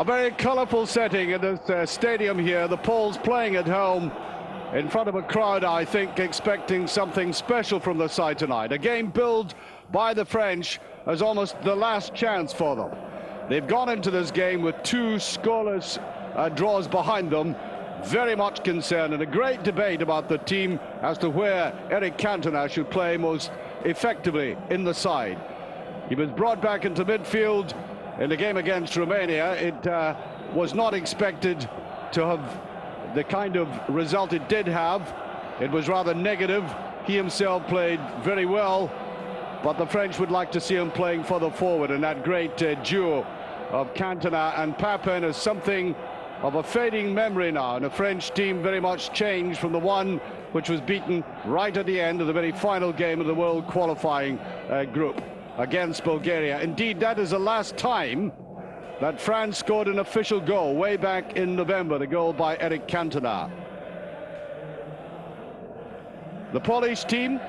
A very colourful setting in this stadium here. The Poles playing at home in front of a crowd, I think, expecting something special from the side tonight. A game billed by the French as almost the last chance for them. They've gone into this game with two scoreless draws behind them. Very much concerned, and a great debate about the team as to where Eric Cantona should play most effectively in the side. He was brought back into midfield in the game against Romania. It was not expected to have the kind of result it did have. It was rather negative. He himself played very well, but the French would like to see him playing further forward, and that great duo of Cantona and Papin is something of a fading memory now, and the French team very much changed from the one which was beaten right at the end of the very final game of the World qualifying group against Bulgaria. Indeed, that is the last time that France scored an official goal, way back in November, the goal by Eric Cantona. The Polish team,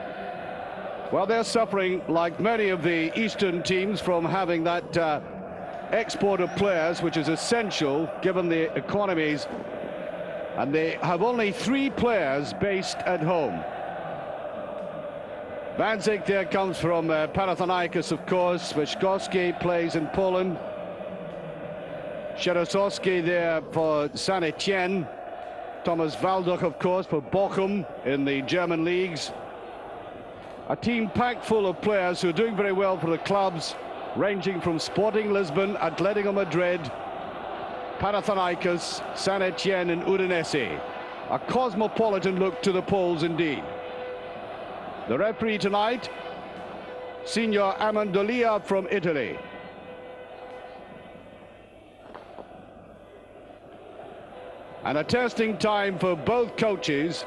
well, they're suffering, like many of the Eastern teams, from having that export of players, which is essential given the economies, and they have only 3 players based at home. Bandzik there comes from Panathinaikos, of course. Wyszkowski plays in Poland. Sierosowski there for Saint-Etienne. Thomas Walduch, of course, for Bochum in the German leagues. A team packed full of players who are doing very well for the clubs, ranging from Sporting Lisbon, Atletico Madrid, Panathinaikos, Saint-Etienne and Udinese. A cosmopolitan look to the Poles indeed. The referee tonight, Signor Amendolia from Italy. And a testing time for both coaches,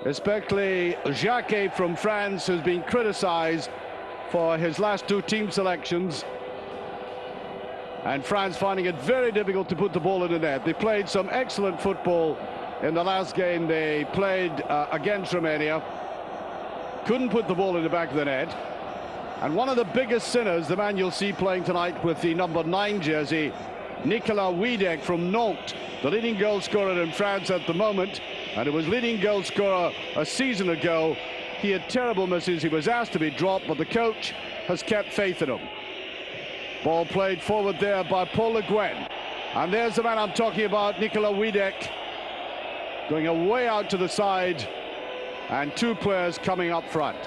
especially Jacquet from France, who's been criticized for his last 2 team selections, and France finding it very difficult to put the ball in the net. They played some excellent football in the last game they played against Romania. Couldn't put the ball in the back of the net. And one of the biggest sinners, the man you'll see playing tonight with the number 9 jersey, Nicolas Wiedek from Nantes, the leading goal scorer in France at the moment, and it was leading goal scorer a season ago. He had terrible misses. He was asked to be dropped, but the coach has kept faith in him. Ball played forward there by Paul Le Guen. And there's the man I'm talking about, Nicolas Wiedek, going away out to the side, and 2 players coming up front.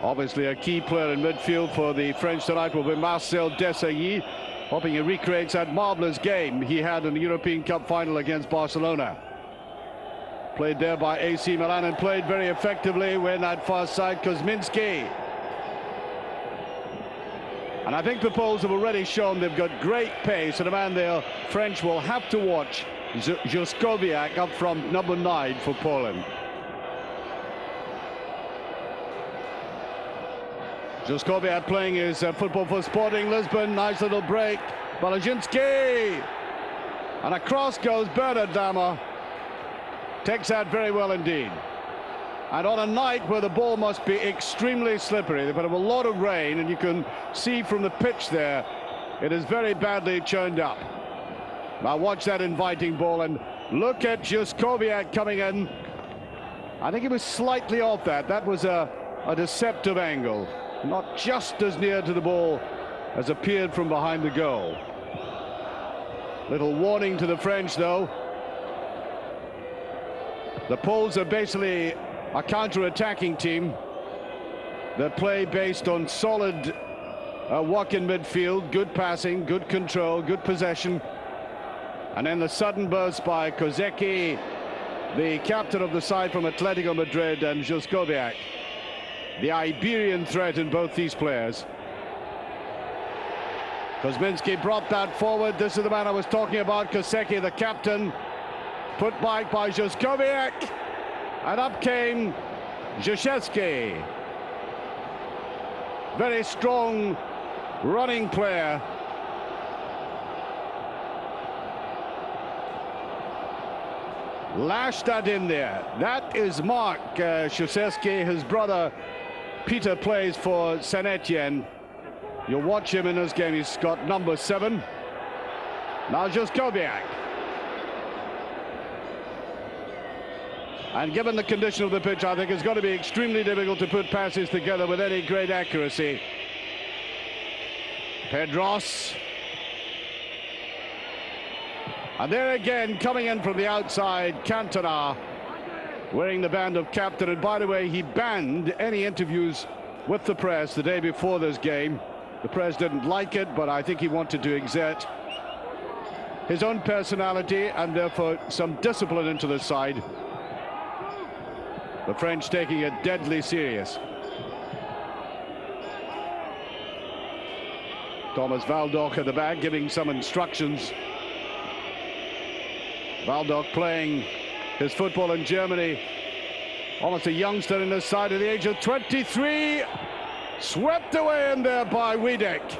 Obviously a key player in midfield for the French tonight will be Marcel Desailly, hoping he recreates that marvellous game he had in the European Cup final against Barcelona. Played there by AC Milan and played very effectively when that far side, Kuzminski. And I think the Poles have already shown they've got great pace, and a man there French will have to watch, Juskowiak, up from number 9 for Poland. Juskowiak playing his football for Sporting Lisbon. Nice little break. Balazinski. And across goes Bernard Dammer. Takes that very well indeed. And on a night where the ball must be extremely slippery, they've had a lot of rain, and you can see from the pitch there, it is very badly churned up. Now watch that inviting ball, and look at Juskowiak coming in. I think he was slightly off that. That was a deceptive angle. Not just as near to the ball as appeared from behind the goal. Little warning to the French, though. The Poles are basically a counter-attacking team that play based on solid work in midfield, good passing, good control, good possession. And then the sudden burst by Kozecki, the captain of the side from Atletico Madrid, and Juskowiak. The Iberian threat in both these players. Kuzminski brought that forward. This is the man I was talking about, Kozecki, the captain. Put back by Juskowiak. And up came Zhishevsky. Very strong running player. Lashed that in there. That is Mark Zhishevsky, his brother, Peter plays for Saint Etienne. You'll watch him in this game. He's got number 7. Now just Kobiak. And given the condition of the pitch, I think it's going to be extremely difficult to put passes together with any great accuracy. Pedros. And there again, coming in from the outside, Cantona, wearing the band of captain. And by the way, he banned any interviews with the press the day before this game. The press didn't like it, but I think he wanted to exert his own personality and therefore some discipline into the side. The French taking it deadly serious. Thomas Valdock at the back giving some instructions. Valdock playing his football in Germany. Almost a youngster in this side at the age of 23. Swept away in there by Wiedek.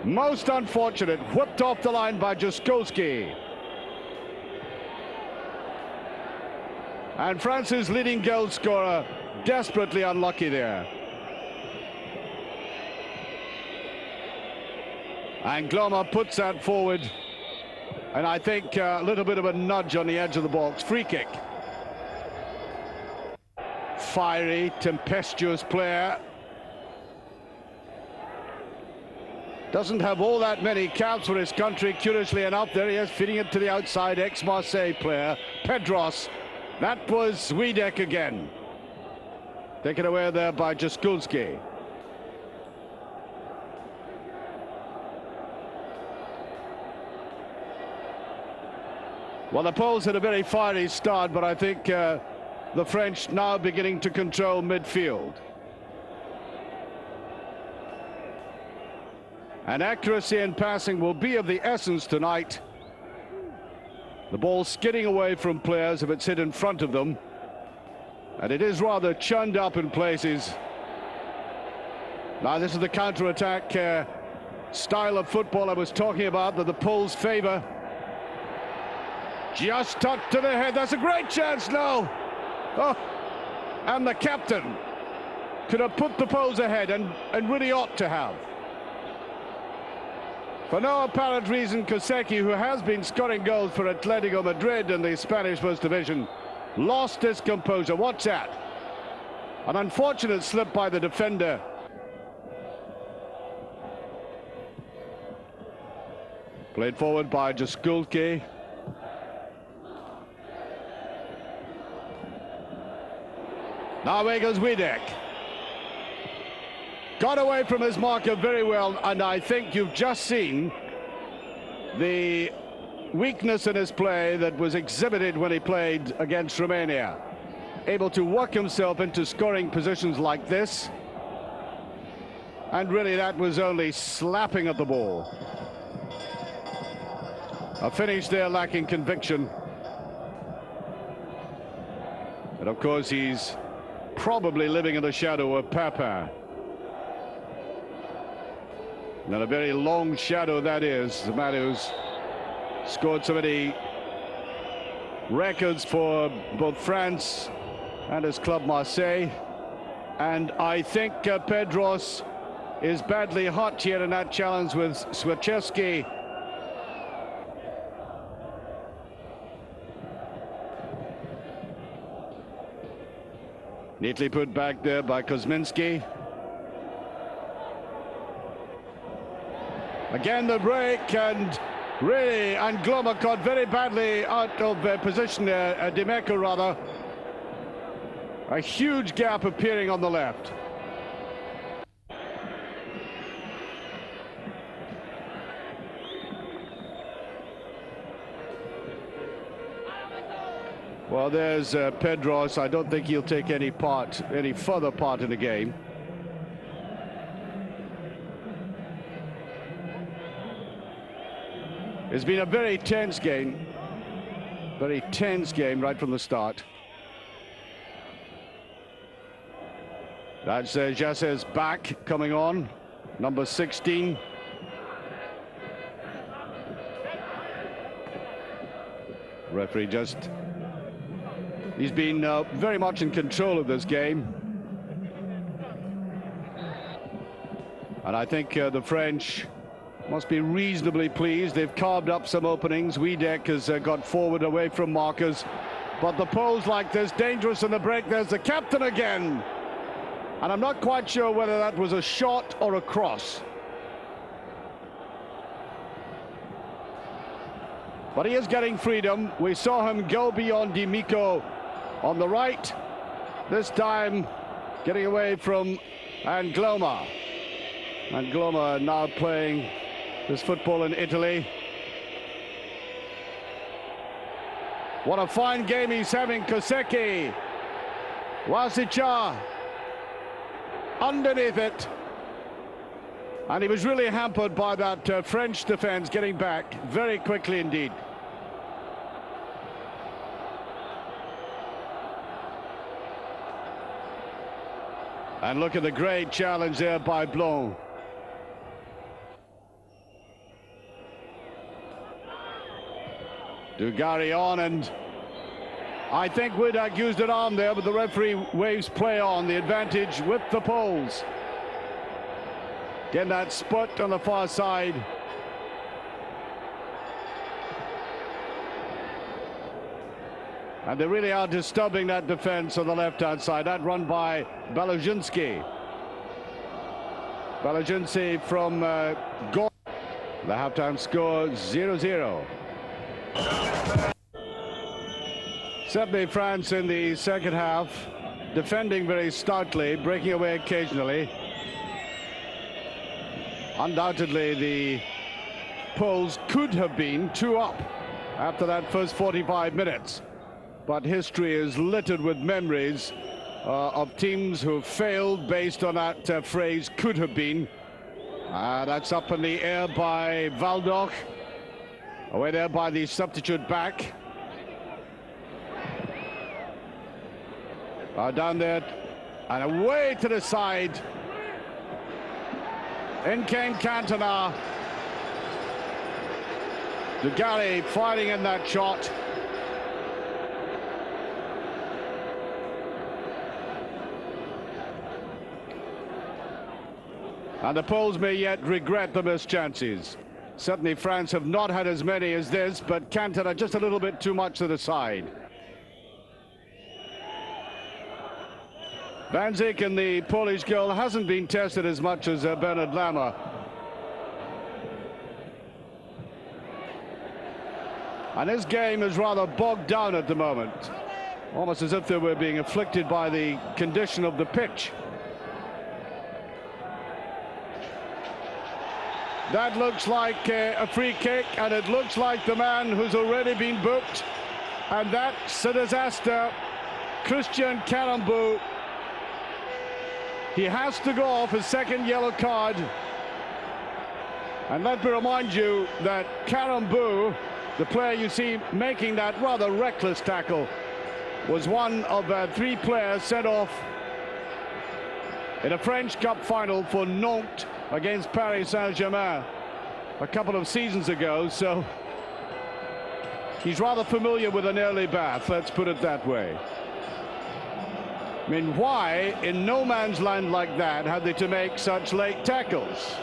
Most unfortunate. Whipped off the line by Jaskolski. And France's leading goal scorer desperately unlucky there. And Gloma puts that forward. And I think a little bit of a nudge on the edge of the box. Free kick. Fiery, tempestuous player. Doesn't have all that many caps for his country, curiously enough. There he is, feeding it to the outside, ex-Marseille player, Pedros. That was Wiedek again. Taken away there by Jaskulski. Well, the Poles had a very fiery start, but I think the French now beginning to control midfield. And accuracy in passing will be of the essence tonight. The ball skidding away from players if it's hit in front of them. And it is rather churned up in places. Now this is the counter-attack style of football I was talking about that the Poles favour. Just tucked to the head. That's a great chance now. Oh, and the captain could have put the Poles ahead and really ought to have. For no apparent reason, Kosecki, who has been scoring goals for Atletico Madrid in the Spanish First Division, lost his composure. Watch that. An unfortunate slip by the defender. Played forward by Jaskulski. Now away goes Wiedek. Got away from his marker very well, and I think you've just seen the weakness in his play that was exhibited when he played against Romania. Able to work himself into scoring positions like this, and really that was only slapping at the ball. A finish there lacking conviction. And of course he's probably living in the shadow of Papa. And a very long shadow that is. The man who's scored so many records for both France and his club Marseille. And I think Pedros is badly hot here in that challenge with Swiaczewski. Neatly put back there by Kuzminski. Again the break, and really, and Gloma caught very badly out of position there, Demeco rather. A huge gap appearing on the left. Well, there's Pedros. I don't think he'll take any further part in the game. It's been a very tense game right from the start. That's Jasser's back coming on, number 16. Referee just, he's been very much in control of this game. And I think the French must be reasonably pleased. They've carved up some openings. Wiedek has got forward away from markers. But the Poles like this, dangerous in the break. There's the captain again. And I'm not quite sure whether that was a shot or a cross. But he is getting freedom. We saw him go beyond D'Amico on the right. This time getting away from Angloma. Angloma now playing this football in Italy. What a fine game he's having, Kosecki. Wasicha underneath it. And he was really hampered by that French defense getting back very quickly indeed. And look at the great challenge there by Blanc. Dugarry on, and I think Wiedek used an arm there, but the referee waves play on. The advantage with the Poles. Again, that spot on the far side. And they really are disturbing that defense on the left-hand side. That run by Balajinski. Balajinski from Gore. The halftime score 0-0. Certainly France in the second half, defending very stoutly, breaking away occasionally. Undoubtedly, the Poles could have been 2 up after that first 45 minutes. But history is littered with memories of teams who failed based on that phrase, could have been. That's up in the air by Valdoch. Away there by the substitute back. Down there and away to the side. In came Cantona. Dugarry fighting in that shot. And the Poles may yet regret the missed chances. Certainly France have not had as many as this, but Cantona just a little bit too much to the side. Van Zyk in the Polish goal hasn't been tested as much as Bernard Lama. And this game is rather bogged down at the moment, almost as if they were being afflicted by the condition of the pitch. That looks like a free kick, and it looks like the man who's already been booked, and that's a disaster. Christian Karambou. He has to go off his second yellow card. And let me remind you that Karambou, the player you see making that rather reckless tackle, was one of 3 players sent off in a French Cup final for Nantes against Paris Saint-Germain a couple of seasons ago, so he's rather familiar with an early bath, let's put it that way. I mean, why in no man's land like that had they to make such late tackles?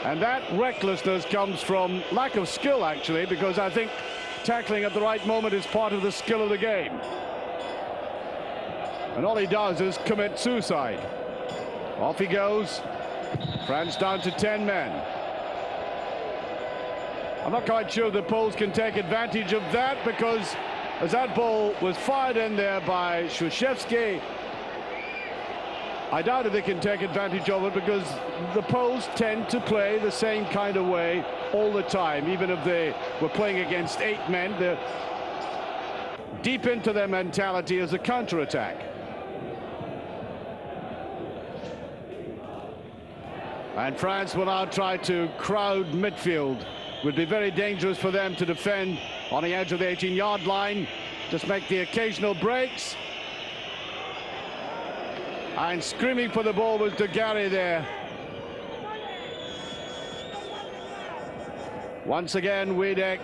And that recklessness comes from lack of skill, actually, because I think tackling at the right moment is part of the skill of the game. And all he does is commit suicide. Off he goes. France down to 10 men. I'm not quite sure the Poles can take advantage of that, because as that ball was fired in there by Szuszewski, I doubt if they can take advantage of it, because the Poles tend to play the same kind of way all the time. Even if they were playing against 8 men, they're deep into their mentality as a counter-attack. And France will now try to crowd midfield. Would be very dangerous for them to defend on the edge of the 18-yard line. Just make the occasional breaks. And screaming for the ball was Dugarry there. Once again, Wiedek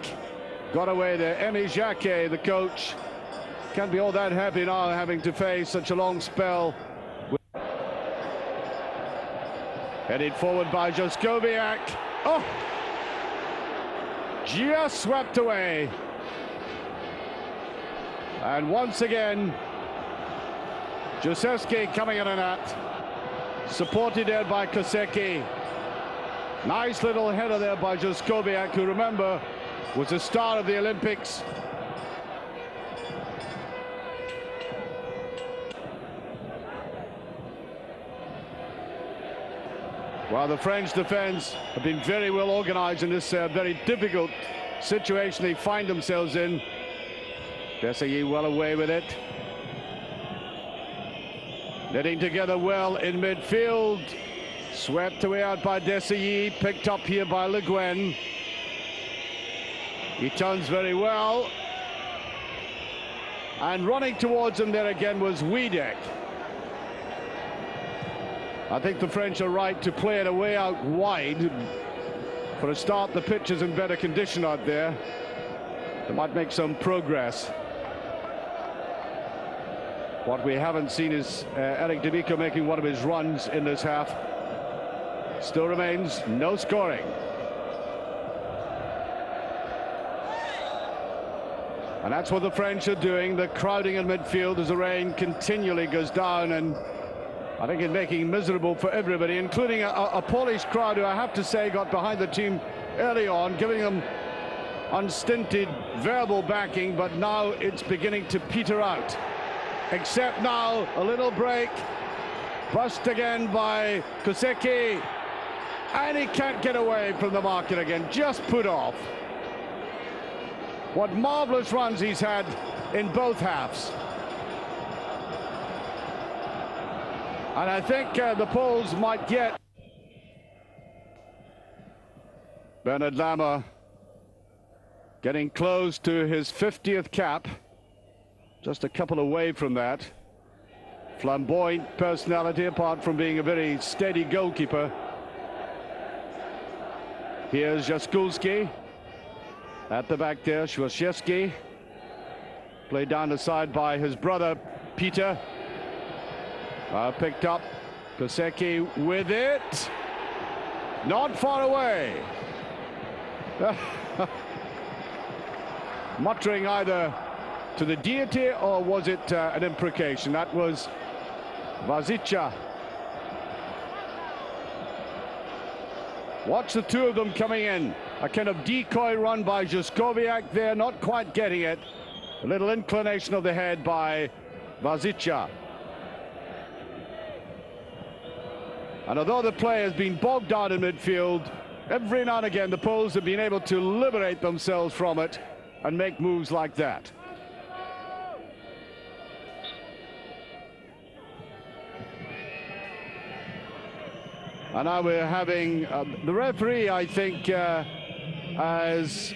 got away there. Emi Jacquet, the coach, can't be all that happy now having to face such a long spell. Headed forward by Jaskowiak. Oh! Just swept away. And once again, Jusewski coming in and out. Supported there by Kosecki. Nice little header there by Jaskowiak, who, remember, was the star of the Olympics. Well, the French defence have been very well organised in this very difficult situation they find themselves in. Desailly well away with it. Knitting together well in midfield. Swept away out by Desailly, picked up here by Le Guen. He turns very well. And running towards him there again was Wiedek. I think the French are right to play it away out wide. For a start, the pitch is in better condition out there. They might make some progress. What we haven't seen is Eric D'Amico making one of his runs in this half. Still remains no scoring. And that's what the French are doing. They're crowding in midfield as the rain continually goes down, and I think it's making it miserable for everybody, including a Polish crowd who I have to say got behind the team early on, giving them unstinted verbal backing, but now it's beginning to peter out. Except now, a little break. Bust again by Kosecki. And he can't get away from the marker again, just put off. What marvellous runs he's had in both halves. And I think the Poles might get. Bernard Lamer getting close to his 50th cap. Just a couple away from that. Flamboyant personality, apart from being a very steady goalkeeper. Here's Jaskulski. At the back there, Świąszewski. Played down the side by his brother, Peter. Picked up. Kosecki with it. Not far away. Muttering either to the deity, or was it an imprecation? That was Vazica. Watch the two of them coming in. A kind of decoy run by Jaskowiak there, not quite getting it. A little inclination of the head by Vazica. And although the play has been bogged down in midfield, every now and again the Poles have been able to liberate themselves from it and make moves like that. And now we're having the referee, I think, as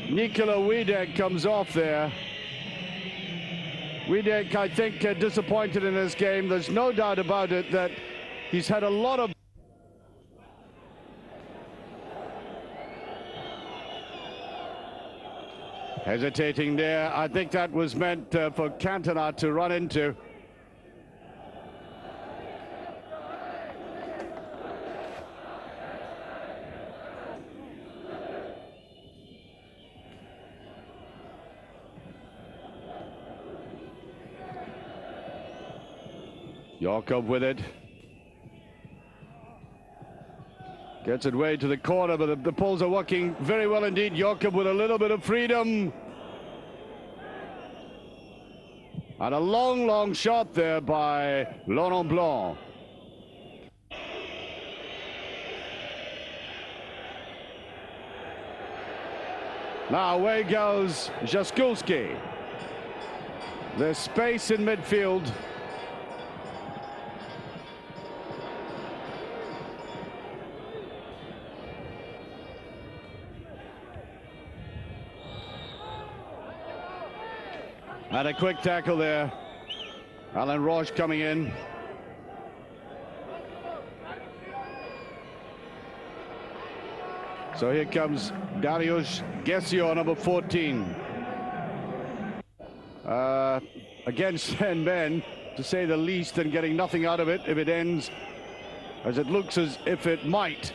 Nikola Wiedek comes off there. Wiedek, I think, disappointed in this game. There's no doubt about it that he's had a lot of... Hesitating there. I think that was meant for Cantona to run into. Jakob with it. Gets it way to the corner, but the Poles are working very well indeed. Jakob with a little bit of freedom. And a long, long shot there by Laurent Blanc. Now away goes Jaskulski. There's space in midfield. And a quick tackle there. Alan Roche coming in. So here comes Dariusz Gesio, number 14. Against 10 men, to say the least, and getting nothing out of it if it ends as it looks as if it might.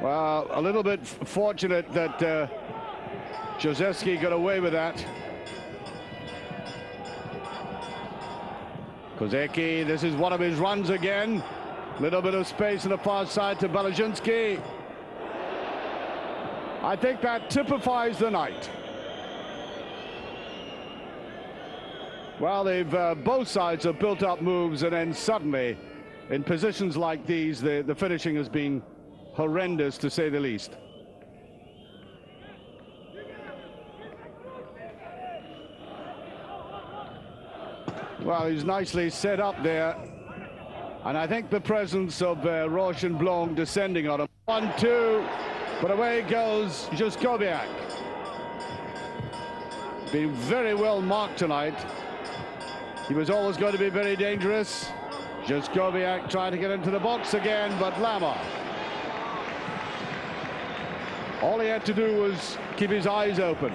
Well, a little bit fortunate that Jozewski got away with that. Kozeki, this is one of his runs again. Little bit of space on the far side to Balazinski. I think that typifies the night. Well, they've both sides have built up moves, and then suddenly, in positions like these, the finishing has been horrendous, to say the least. Well, he's nicely set up there, and I think the presence of Roche and Blanc descending on him. 1-2, but away goes Juskowiak. Been very well marked tonight. He was always going to be very dangerous. Juskowiak trying to get into the box again, but Lama. All he had to do was keep his eyes open.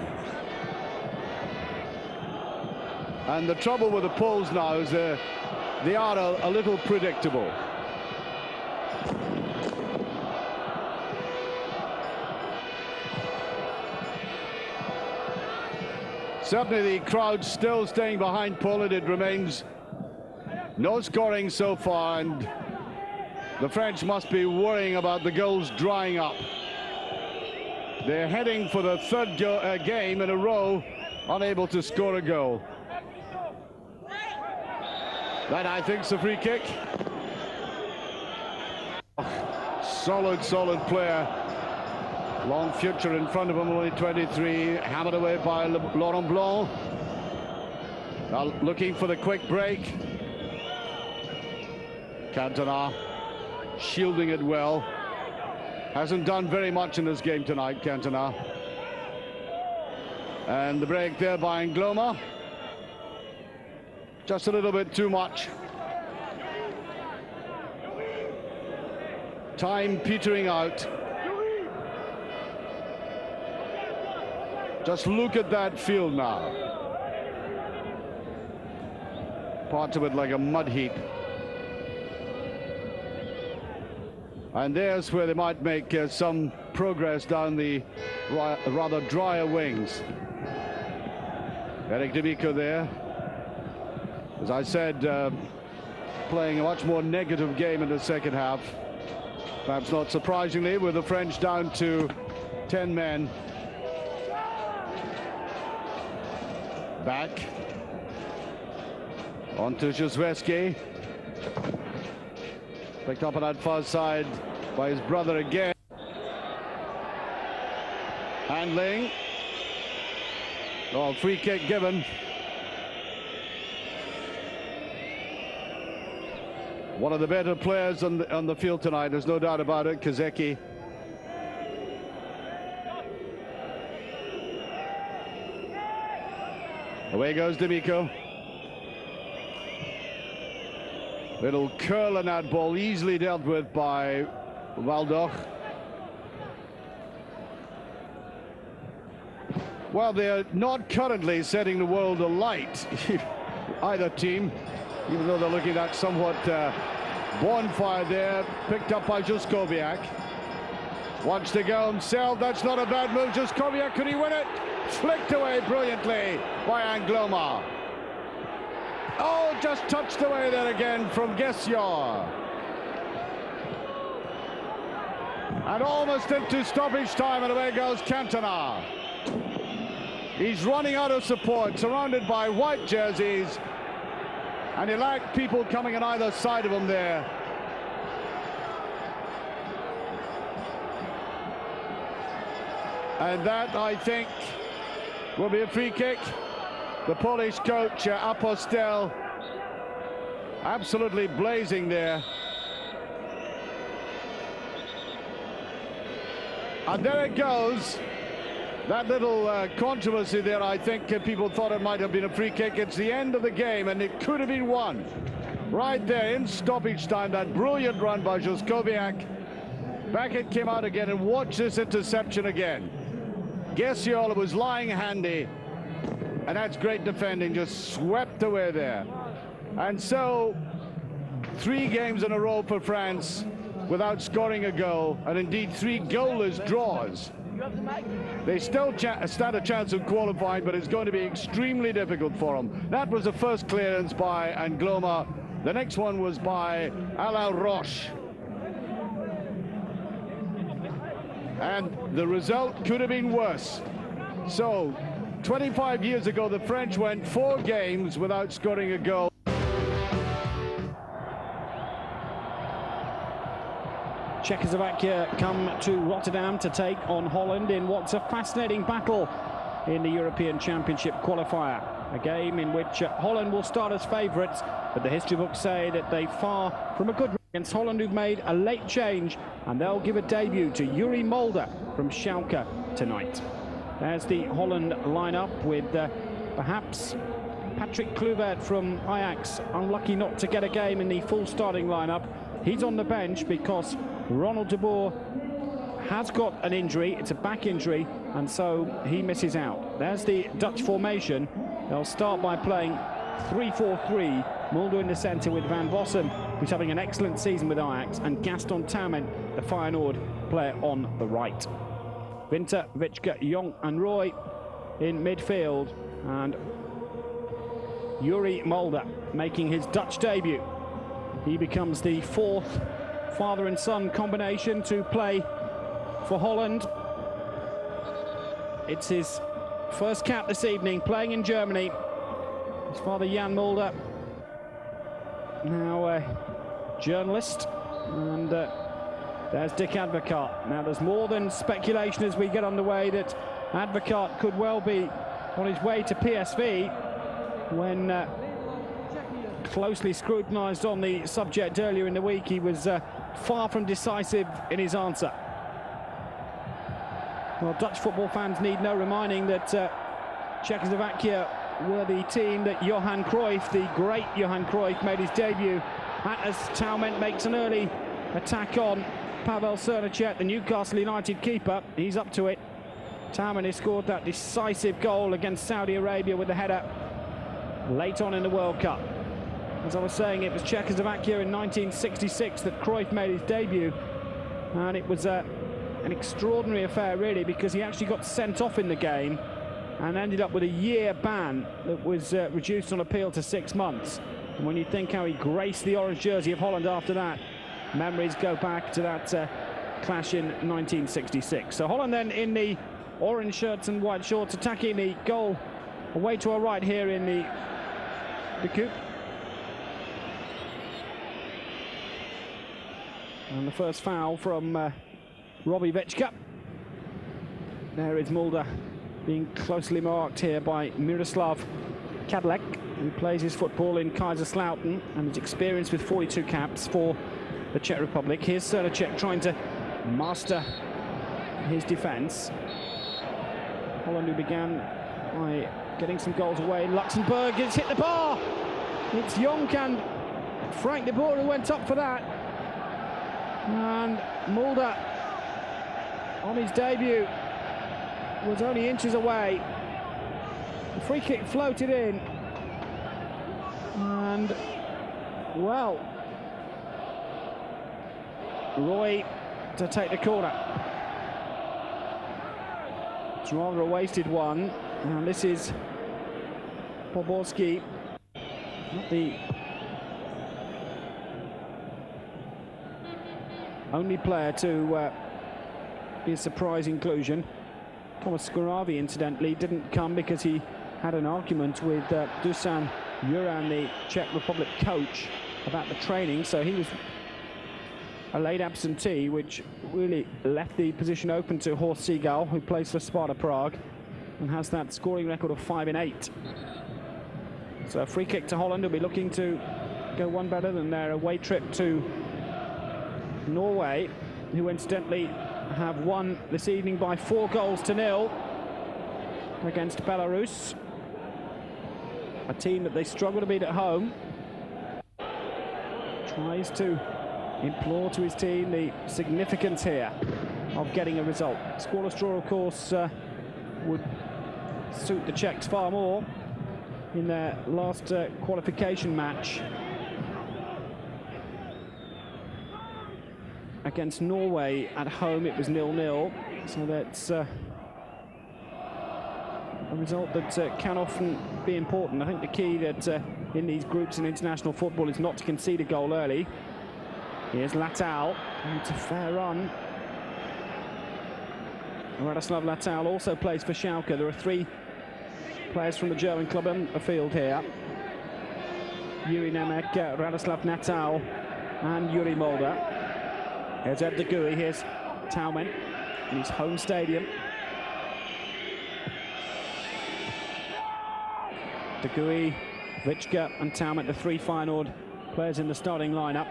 And the trouble with the Poles now is they are a little predictable. Certainly the crowd still staying behind Poland. It remains no scoring so far, and the French must be worrying about the goals drying up. They're heading for the third game in a row, unable to score a goal. That, I think, is a free kick. Solid player. Long future in front of him, only 23. Hammered away by Laurent Blanc. Now looking for the quick break. Cantona shielding it well. Hasn't done very much in this game tonight, Cantona. And the break there by Ngloma. Just a little bit too much. Time petering out. Just look at that field now. Parts of it like a mud heap. And there's where they might make some progress down the rather drier wings. Eric D'Amico there. As I said, playing a much more negative game in the second half. Perhaps not surprisingly, with the French down to 10 men. Back. On to Jozewski. Picked up on that far side by his brother again. Handling. Oh, free kick given. One of the better players on the field tonight, there's no doubt about it, Kozeki. Away goes D'Amico. Little curl on that ball, easily dealt with by Waldoch. Well, they're not currently setting the world alight, either team, even though they're looking at somewhat bonfire there, picked up by Juskowiak. Wants to go himself, that's not a bad move. Juskowiak, could he win it? Flicked away brilliantly by Ngloma. Oh, just touched away there again from Gessior. And almost into stoppage time, and away goes Cantona. He's running out of support, surrounded by white jerseys, and he lacked people coming on either side of him there. And that, I think, will be a free kick. The Polish coach, Apostel, absolutely blazing there. And there it goes. That little controversy there, I think people thought it might have been a free kick. It's the end of the game, and it could have been won. Right there in stoppage time, that brilliant run by Juskowiak. Back it came out again, and watch this interception again. Gessior was lying handy, and that's great defending, just swept away there. And so 3 games in a row for France without scoring a goal, and indeed 3 goalless draws. They still stand a chance of qualifying, but it's going to be extremely difficult for them. That was the first clearance by Angloma. The next one was by Alain Roche. And the result could have been worse. So, 25 years ago, the French went 4 games without scoring a goal. Czechoslovakia come to Rotterdam to take on Holland in what's a fascinating battle in the European Championship qualifier. A game in which Holland will start as favourites, but the history books say that they far from a good against Holland, who've made a late change, and they'll give a debut to Yuri Mulder from Schalke tonight. There's the Holland lineup with perhaps Patrick Kluivert from Ajax, unlucky not to get a game in the full starting lineup. He's on the bench because Ronald de Boer has got an injury. It's a back injury, and so he misses out. There's the Dutch formation. They'll start by playing 3-4-3. Mulder in the centre with Van Vossen, who's having an excellent season with Ajax, and Gaston Taument, the Feyenoord player, on the right. Winter, Witschke, Jong and Roy in midfield, and Yuri Mulder making his Dutch debut. He becomes the 4th father and son combination to play for Holland. It's his first cap this evening, playing in Germany. His father Jan Mulder, now a journalist, and there's Dick Advocaat. Now there's more than speculation as we get underway that Advocaat could well be on his way to PSV when closely scrutinised on the subject earlier in the week. He was far from decisive in his answer. Well, Dutch football fans need no reminding that Czechoslovakia were the team that Johan Cruyff, the great Johan Cruyff, made his debut at, as Taument makes an early attack on Pavel Srnicek, the Newcastle United keeper. He's up to it. Taument has scored that decisive goal against Saudi Arabia with the header late on in the World Cup. As I was saying, it was Czechoslovakia in 1966 that Cruyff made his debut, and it was an extraordinary affair really, because he actually got sent off in the game and ended up with a year ban that was reduced on appeal to 6 months. And when you think how he graced the orange jersey of Holland after that, memories go back to that clash in 1966. So Holland then in the orange shirts and white shorts, attacking the goal away to our right here in the coup. And the first foul from Robbie Witschke. There is Mulder being closely marked here by Miroslav Kadlec, who plays his football in Kaiserslautern and is experienced with 42 caps for the Czech Republic. Here's Srnicek trying to master his defence. Holland, who began by getting some goals away in Luxembourg, it's hit the bar. It's Jonk and Frank de Boer who went up for that. And Mulder, on his debut, was only inches away. The free kick floated in, and well, Roy to take the corner. It's rather a wasted one, and this is Poborski, not the only player to be a surprise inclusion. Thomas Skuravi, incidentally, didn't come because he had an argument with Dusan Juran, the Czech Republic coach, about the training, so he was a late absentee, which really left the position open to Horst Segal, who plays for Sparta Prague and has that scoring record of 5 in 8. So a free kick to Holland, who'll be looking to go one better than their away trip to Norway, who incidentally have won this evening by 4-0 against Belarus, a team that they struggle to beat at home. Tries to implore to his team the significance here of getting a result. Scoreless draw, of course, would suit the Czechs far more in their last qualification match. against Norway at home it was 0-0, so that's a result that can often be important. I think the key that in these groups in international football is not to concede a goal early. Here's Latal, and it's a fair run. Radoslav Latal also plays for Schalke. There are 3 players from the German club on the field here. Yuri Nemec, Radoslav Latal and Yuri Mulder. Here's Ed de Gooy, here's Taumen in his home stadium. De Gooy, Vitschke and Taumen, the 3 Feyenoord players in the starting lineup.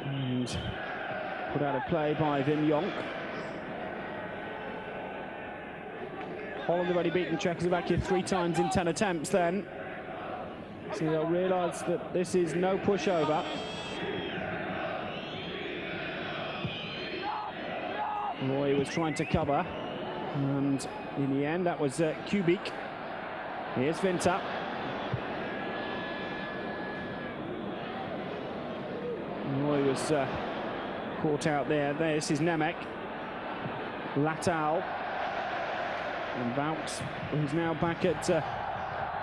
And put out of play by Wim Jonk. Holland have already beaten Czechoslovakia 3 times in 10 attempts then. So they'll realise that this is no pushover. Roy was trying to cover, and in the end that was Kubik. Here's Vinta. Roy was caught out there. This is Nemec. Latal. And Vaux, who's now back at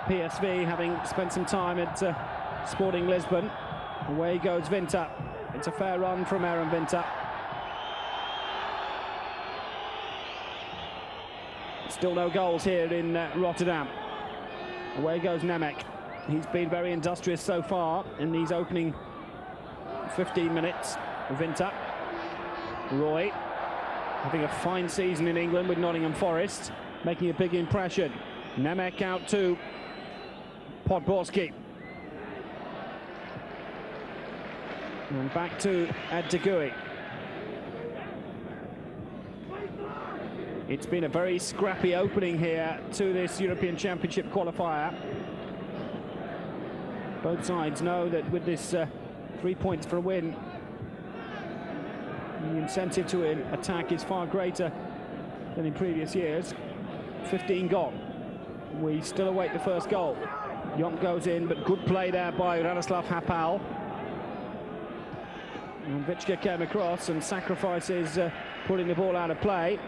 PSV, having spent some time at Sporting Lisbon. Away goes Vinta. It's a fair run from Aaron Vinta. Still no goals here in Rotterdam. Away goes Nemec. He's been very industrious so far in these opening 15 minutes. Vinta. Roy, having a fine season in England with Nottingham Forest, making a big impression. Nemec out to Podborski. And back to Ed de Gooy. It's been a very scrappy opening here to this European Championship qualifier. Both sides know that with this 3 points for a win, the incentive to attack is far greater than in previous years. 15 gone. We still await the first goal. Jonk goes in, but good play there by Radoslav Hapal. And Vitschke came across and sacrifices putting the ball out of play.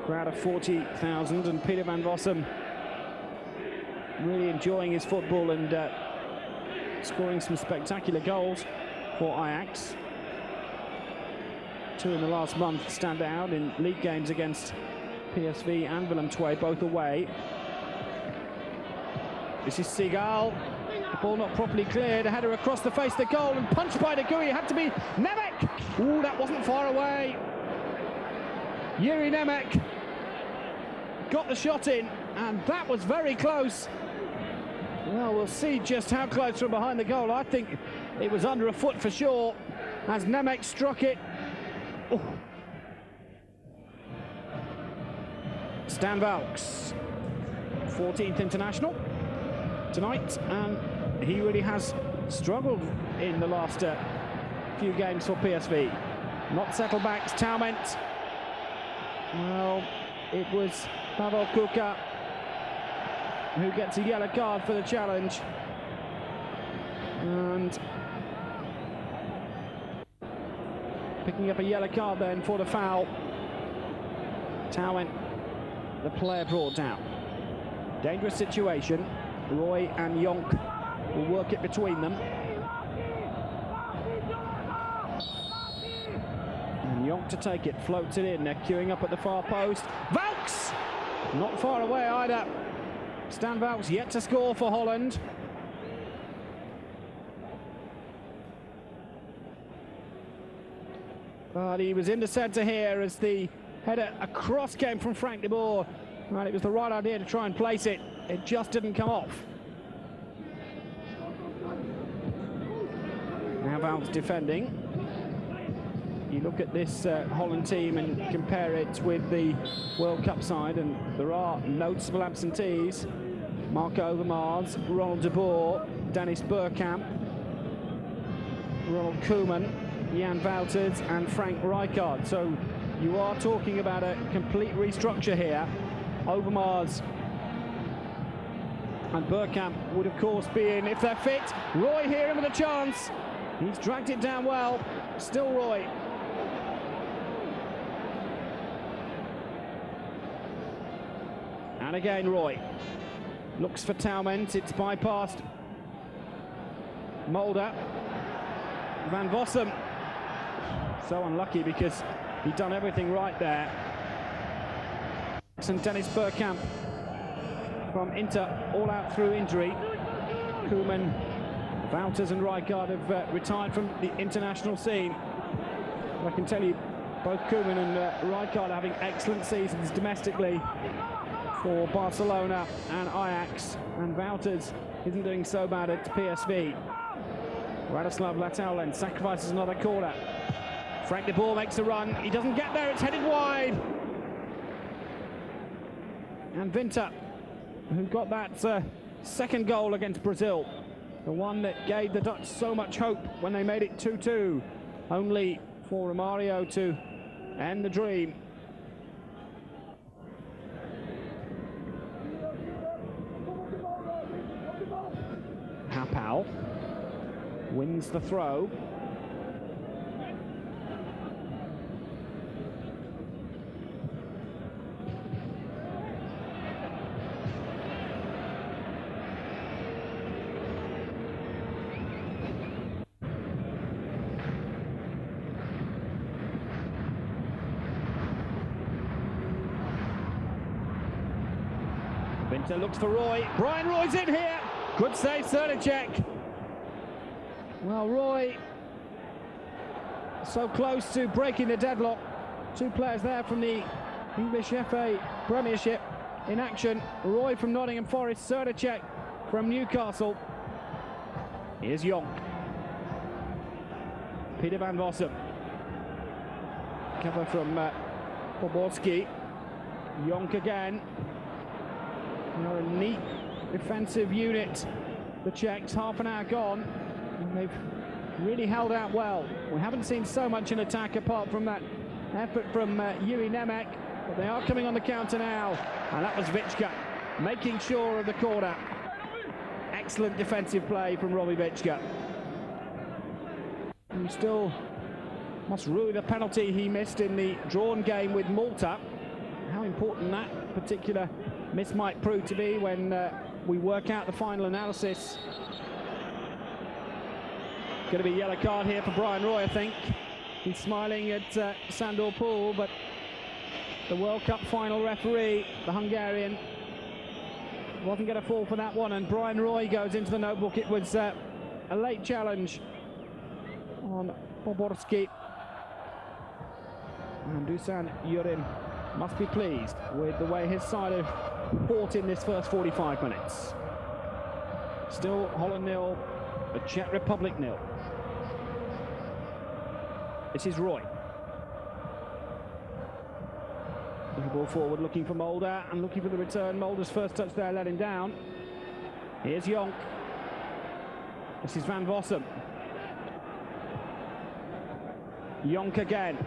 Crowd of 40,000, and Peter van Vossem really enjoying his football and scoring some spectacular goals for Ajax. 2 in the last month stand out in league games against PSV and Willem II, both away. This is Seagal. The ball not properly cleared. A header across the face of the goal and punched by de Gooy. It had to be Nemec. Ooh, that wasn't far away. Yuri Nemec got the shot in, and that was very close. Well, we'll see just how close from behind the goal. I think it was under a foot for sure as Nemec struck it. Oh. Stan Vaux, 14th international tonight, and he really has struggled in the last few games for PSV. Not settled backs, Taument. Well, it was Pavel Kuka who gets a yellow card for the challenge. And picking up a yellow card then for the foul. Tauent, the player brought down. Dangerous situation. Roy and Jonk will work it between them. And Jonk to take it, floats it in. They're queuing up at the far post. Vaux! Not far away either. Stan Vaux yet to score for Holland. But he was in the centre here as the header across came from Frank de Boer. Right, it was the right idea to try and place it. It just didn't come off. Now Vaux defending. You look at this Holland team and compare it with the World Cup side, and there are noticeable absentees. Mark Overmars, Ronald de Boer, Dennis Bergkamp, Ronald Koeman, Jan Wouters and Frank Rijkaard. So you are talking about a complete restructure here. Overmars And Bergkamp would, of course, be in if they're fit. Roy here in with a chance. He's dragged it down well. Still Roy. And again, Roy. Looks for Taument. It's bypassed. Mulder. Van Vossem. So unlucky because he'd done everything right there. And Dennis Bergkamp from Inter, all out through injury. Koeman, Wouters and Rijkaard have retired from the international scene. I can tell you, both Koeman and Rijkaard are having excellent seasons domestically for Barcelona and Ajax, and Wouters isn't doing so bad at PSV. Radoslav Lataulen sacrifices another corner. Frank de Boer makes a run. He doesn't get there. It's headed wide. And Winter, who got that second goal against Brazil, the one that gave the Dutch so much hope when they made it 2-2, only for Romario to end the dream. Hapau wins the throw. Winter looks for Roy. Brian Roy's in here. Good save, Srnicek. Well, Roy so close to breaking the deadlock. Two players there from the English FA Premiership in action. Roy from Nottingham Forest, Srnicek from Newcastle. Here's Jonk. Peter Van Vossem. Cover from Poborski. Jonk again. They're a neat defensive unit, the Czechs. Half an hour gone, and they've really held out well. We haven't seen so much in attack apart from that effort from Yuri Nemec, but they are coming on the counter now, and that was Vichka making sure of the corner. Excellent defensive play from Robbie Vichka. He still must rue the penalty he missed in the drawn game with Malta. How important that particular miss might prove to be when we work out the final analysis. Going to be a yellow card here for Brian Roy, I think. He's smiling at Sandor Pool, but the World Cup final referee, the Hungarian, wasn't going to fall for that one, and Brian Roy goes into the notebook. It was a late challenge on Poborski. And Dusan Yurin must be pleased with the way his side have fought in this first 45 minutes. Still Holland 0, the Czech Republic 0. This is Roy. Little ball forward, looking for Mulder and looking for the return. Mulder's first touch there let him down. Here's Jonk. This is Van Vossem. Jonk again.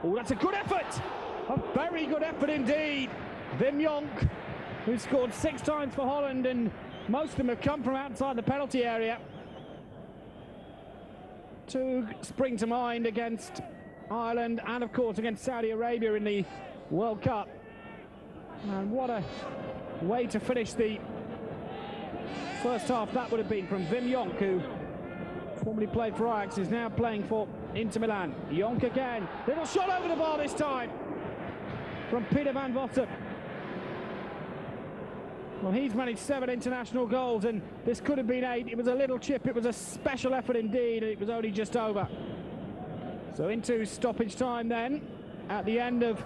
Oh, that's a good effort! A very good effort indeed. Wim Jonk, who scored 6 times for Holland, and most of them have come from outside the penalty area. 2 spring to mind against Ireland and, of course, against Saudi Arabia in the World Cup. And what a way to finish the first half that would have been from Wim Jonk, who formerly played for Ajax, is now playing for Inter Milan. Jonk again. Little shot over the bar this time from Peter Van Vossem. Well, he's managed 7 international goals, and this could have been 8. It was a little chip. It was a special effort indeed, and it was only just over. So into stoppage time then, at the end of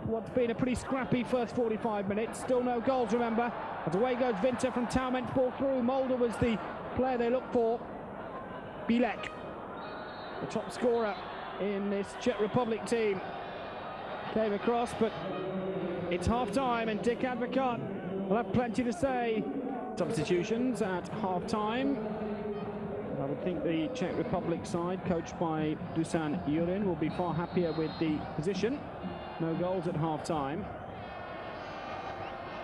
what's been a pretty scrappy first 45 minutes. Still no goals, remember. As away goes Winter from Taument's ball through. Mulder was the player they looked for. Bilek, the top scorer in this Czech Republic team, came across, but it's half-time, and Dick Advocaat will have plenty to say. Substitutions at half-time. I would think the Czech Republic side, coached by Dusan Yurin, will be far happier with the position. No goals at half-time.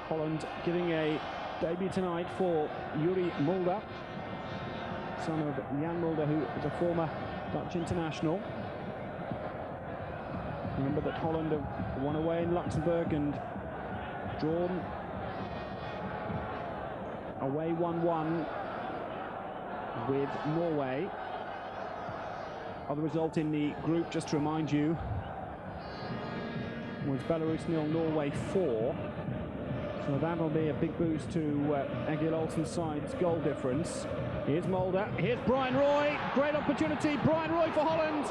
Holland giving a debut tonight for Yuri Mulder, son of Jan Mulder, who is a former Dutch international. Remember that Holland have won away in Luxembourg and drawn away 1-1 with Norway. Other result in the group, just to remind you, was Belarus 0, Norway 4. So that'll be a big boost to Egil Olsen's side's goal difference. Here's Mulder, here's Brian Roy, great opportunity, Brian Roy for Holland.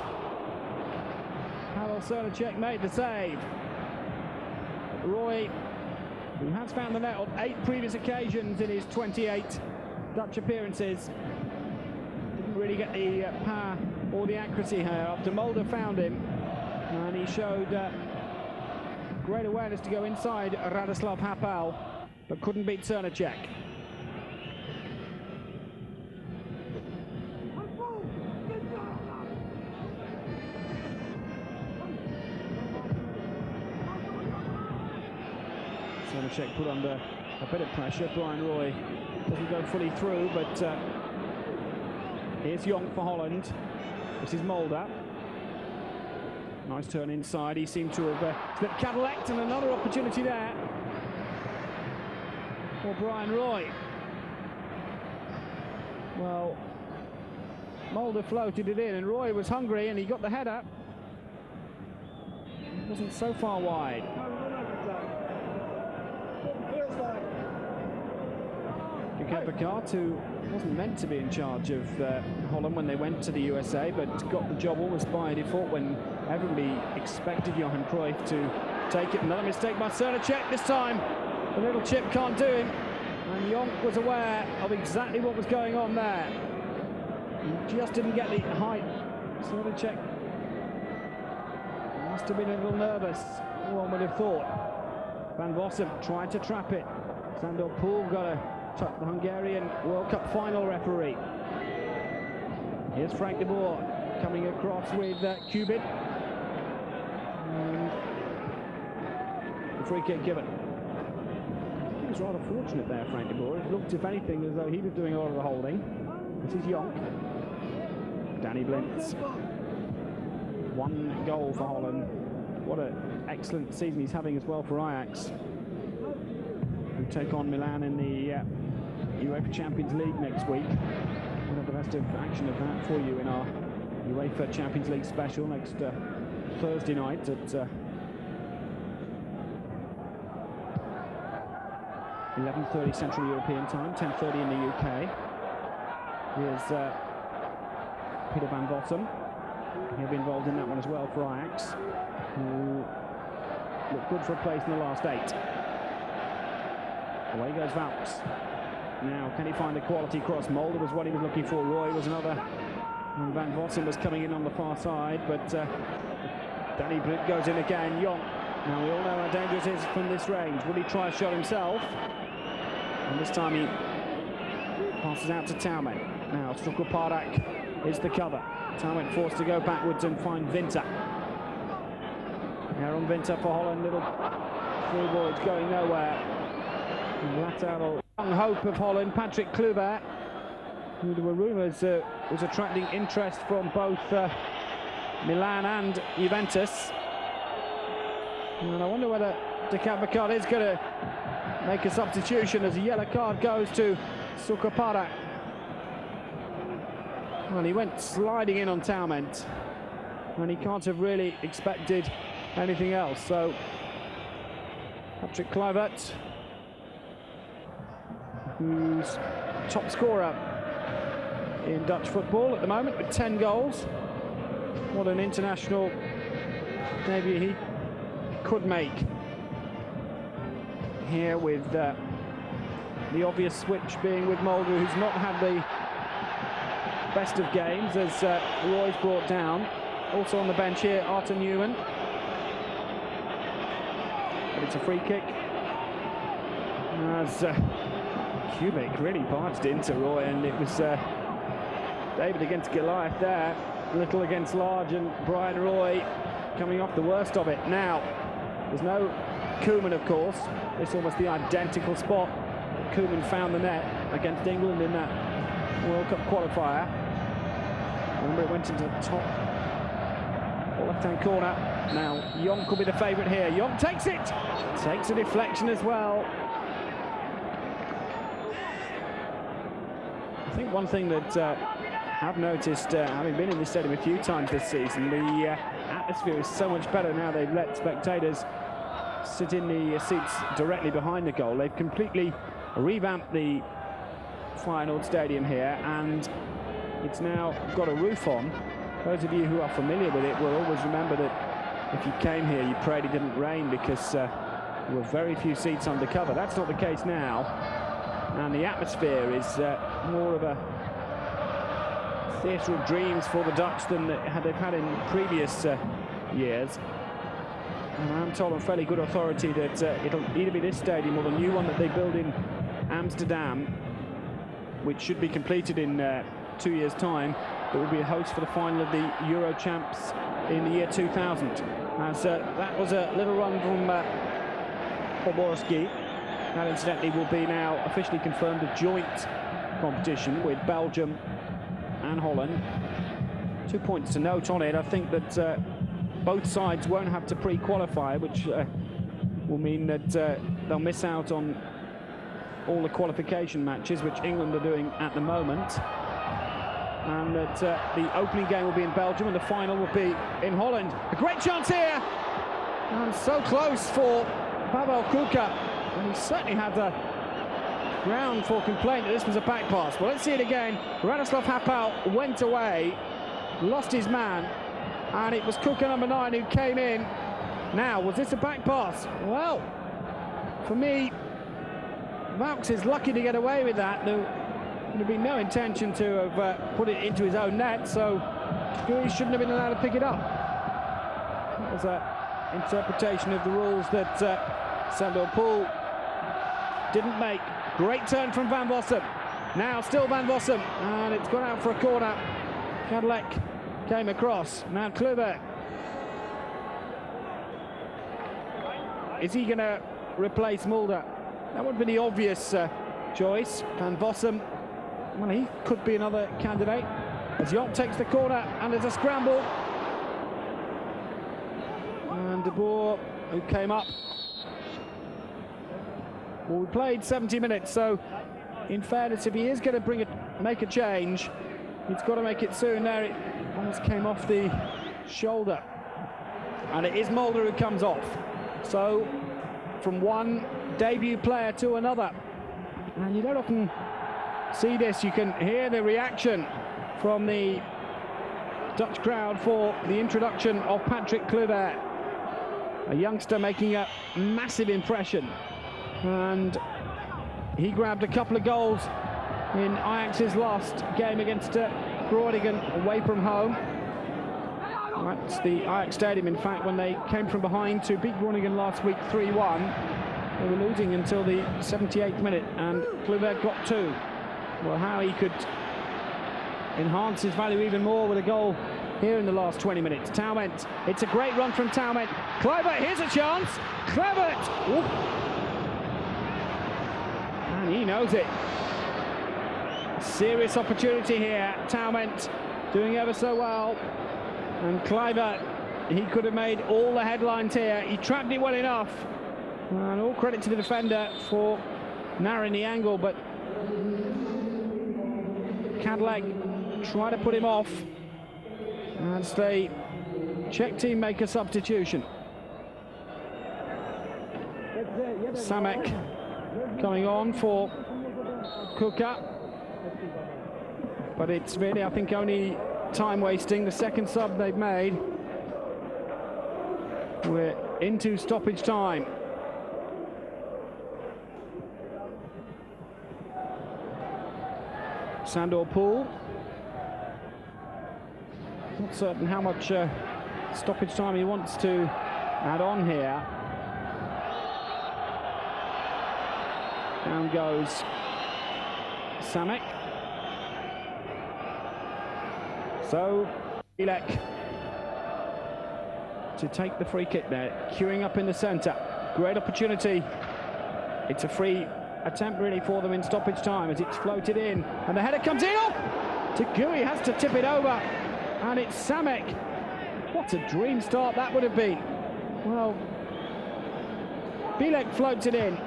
Pavel Srnicek made the save. Roy, who has found the net on 8 previous occasions in his 28 Dutch appearances, didn't really get the power or the accuracy here after Mulder found him, and he showed great awareness to go inside Radoslav Hapal, but couldn't beat Srnicek. Srnicek put under a bit of pressure. Brian Roy doesn't go fully through, but here's Jonk for Holland. This is Mulder. Nice turn inside. He seemed to have slipped Cadillac, and another opportunity there for Brian Roy. Well, Mulder floated it in, and Roy was hungry, and he got the header. It wasn't so far wide. Bekart, who wasn't meant to be in charge of Holland when they went to the USA, but got the job almost by default when everybody expected Johan Cruyff to take it. Another mistake by Srnicek. This time the little chip can't do him, and Jonk was aware of exactly what was going on there. He just didn't get the height. Srnicek must have been a little nervous, one would have thought. Van Vossen tried to trap it. Sandor Pool got a touch, the Hungarian World Cup final referee. Here's Frank de Boer coming across with Kubin. And the free kick given. He was rather fortunate there, Frank de Boer. It looked, if anything, as though he was doing a lot of the holding. This is Jonk. Danny Blintz. 1 goal for Holland. What an excellent season he's having as well for Ajax, who take on Milan in the UEFA Champions League next week. We'll have the rest of action of that for you in our UEFA Champions League special next Thursday night at 11:30 Central European time, 10:30 in the UK. Here's Peter Van Vossen. He'll be involved in that one as well for Ajax, who looked good for a place in the last 8. Away goes Valks. Now, can he find a quality cross? Mulder was what he was looking for. Roy was another. And Van Vossen was coming in on the far side, but Danny Blind goes in again. Jonk. Now, we all know how dangerous it is from this range. Will he try a shot himself? And this time he passes out to Taumen. Now, Strukelparak is the cover. Taumen forced to go backwards and find Winter. Aaron Winter for Holland. Little through ball, it's going nowhere. Lateral young hope of Holland, Patrick Kluivert, who there were rumours was attracting interest from both Milan and Juventus. And I wonder whether De Cavacard is going to make a substitution as a yellow card goes to Strukelparak. Well, he went sliding in on Taument, and he can't have really expected anything else. So Patrick Kluivert, who's top scorer in Dutch football at the moment with 10 goals. What an international debut he could make here, with the obvious switch being with Mulder, who's not had the best of games as Roy's brought down. Also on the bench here, Arthur Newman. But it's a free kick as Kubik really barged into Roy, and it was David against Goliath there, little against large, and Brian Roy coming off the worst of it. Now, there's no Koeman, of course. It's almost the identical spot. Koeman found the net against England in that World Cup qualifier. Remember, it went into the top left-hand corner. Now, Young could be the favourite here. Young takes it. Takes a deflection as well. I think one thing that I've noticed, having been in this stadium a few times this season, the atmosphere is so much better now. They've let spectators sit in the seats directly behind the goal. They've completely revamped the Feyenoord Stadium here, and it's now got a roof on. Those of you who are familiar with it will always remember that if you came here, you prayed it didn't rain because there were very few seats under cover. That's not the case now, and the atmosphere is more of a theatre of dreams for the Dutch than they've had in previous years. And I'm told on fairly good authority that it'll either be this stadium or the new one that they build in Amsterdam, which should be completed in 2 years' time, that will be a host for the final of the Euro Champs in the year 2000. As that was a little run from Oborski. That incidentally will be now officially confirmed a joint competition with Belgium and Holland. 2 points to note on it. I think that both sides won't have to pre-qualify, which will mean that they'll miss out on all the qualification matches, which England are doing at the moment. And that the opening game will be in Belgium and the final will be in Holland. A great chance here! And so close for Pavel Kuka. And he certainly had the ground for complaint that this was a back pass. Well, let's see it again. Radoslav Hapal went away, lost his man, and it was Kuka, number 9, who came in. Now, was this a back pass? Well, for me, Vaux is lucky to get away with that. There would have been no intention to have put it into his own net, so he shouldn't have been allowed to pick it up. That was an interpretation of the rules that Sandor Poel didn't make. Great turn from Van Vossem. Now still Van Vossem, and it's gone out for a corner. Cadillac came across. Now Kluivert. Is he going to replace Mulder? That would be the obvious choice. Van Vossem, well, he could be another candidate. As Jonk takes the corner, and there's a scramble. And De Boer, who came up. Well, we played 70 minutes, so in fairness, if he is going to make a change, he's got to make it soon. There, it almost came off the shoulder. And it is Mulder who comes off. So, from one debut player to another. And you don't often see this. You can hear the reaction from the Dutch crowd for the introduction of Patrick Kluivert, a youngster making a massive impression. And he grabbed a couple of goals in Ajax's last game against Groningen away from home. That's the Ajax Stadium, in fact, when they came from behind to beat Groningen last week 3-1. They were losing until the 78th minute, and Kluivert got 2. Well, how he could enhance his value even more with a goal here in the last 20 minutes. Taument, it's a great run from Taument. Kluivert, here's a chance. Kluivert! Ooh. And he knows it. Serious opportunity here. Taument doing ever so well. And Kluivert, he could have made all the headlines here. He trapped it well enough. And all credit to the defender for narrowing the angle, but Cadillac tried to put him off. As the Czech team make a substitution. Samek coming on for Kuka. But it's really, I think, only time wasting. The second sub they've made. We're into stoppage time. Sandor Poel. Not certain how much stoppage time he wants to add on here. Down goes Samek. So Ilek to take the free kick there, queuing up in the centre. Great opportunity. It's a free attempt really for them in stoppage time as it's floated in. And the header comes in. Oh! Tagui has to tip it over. And it's Samek. What a dream start that would have been. Well, Bilek floats it in.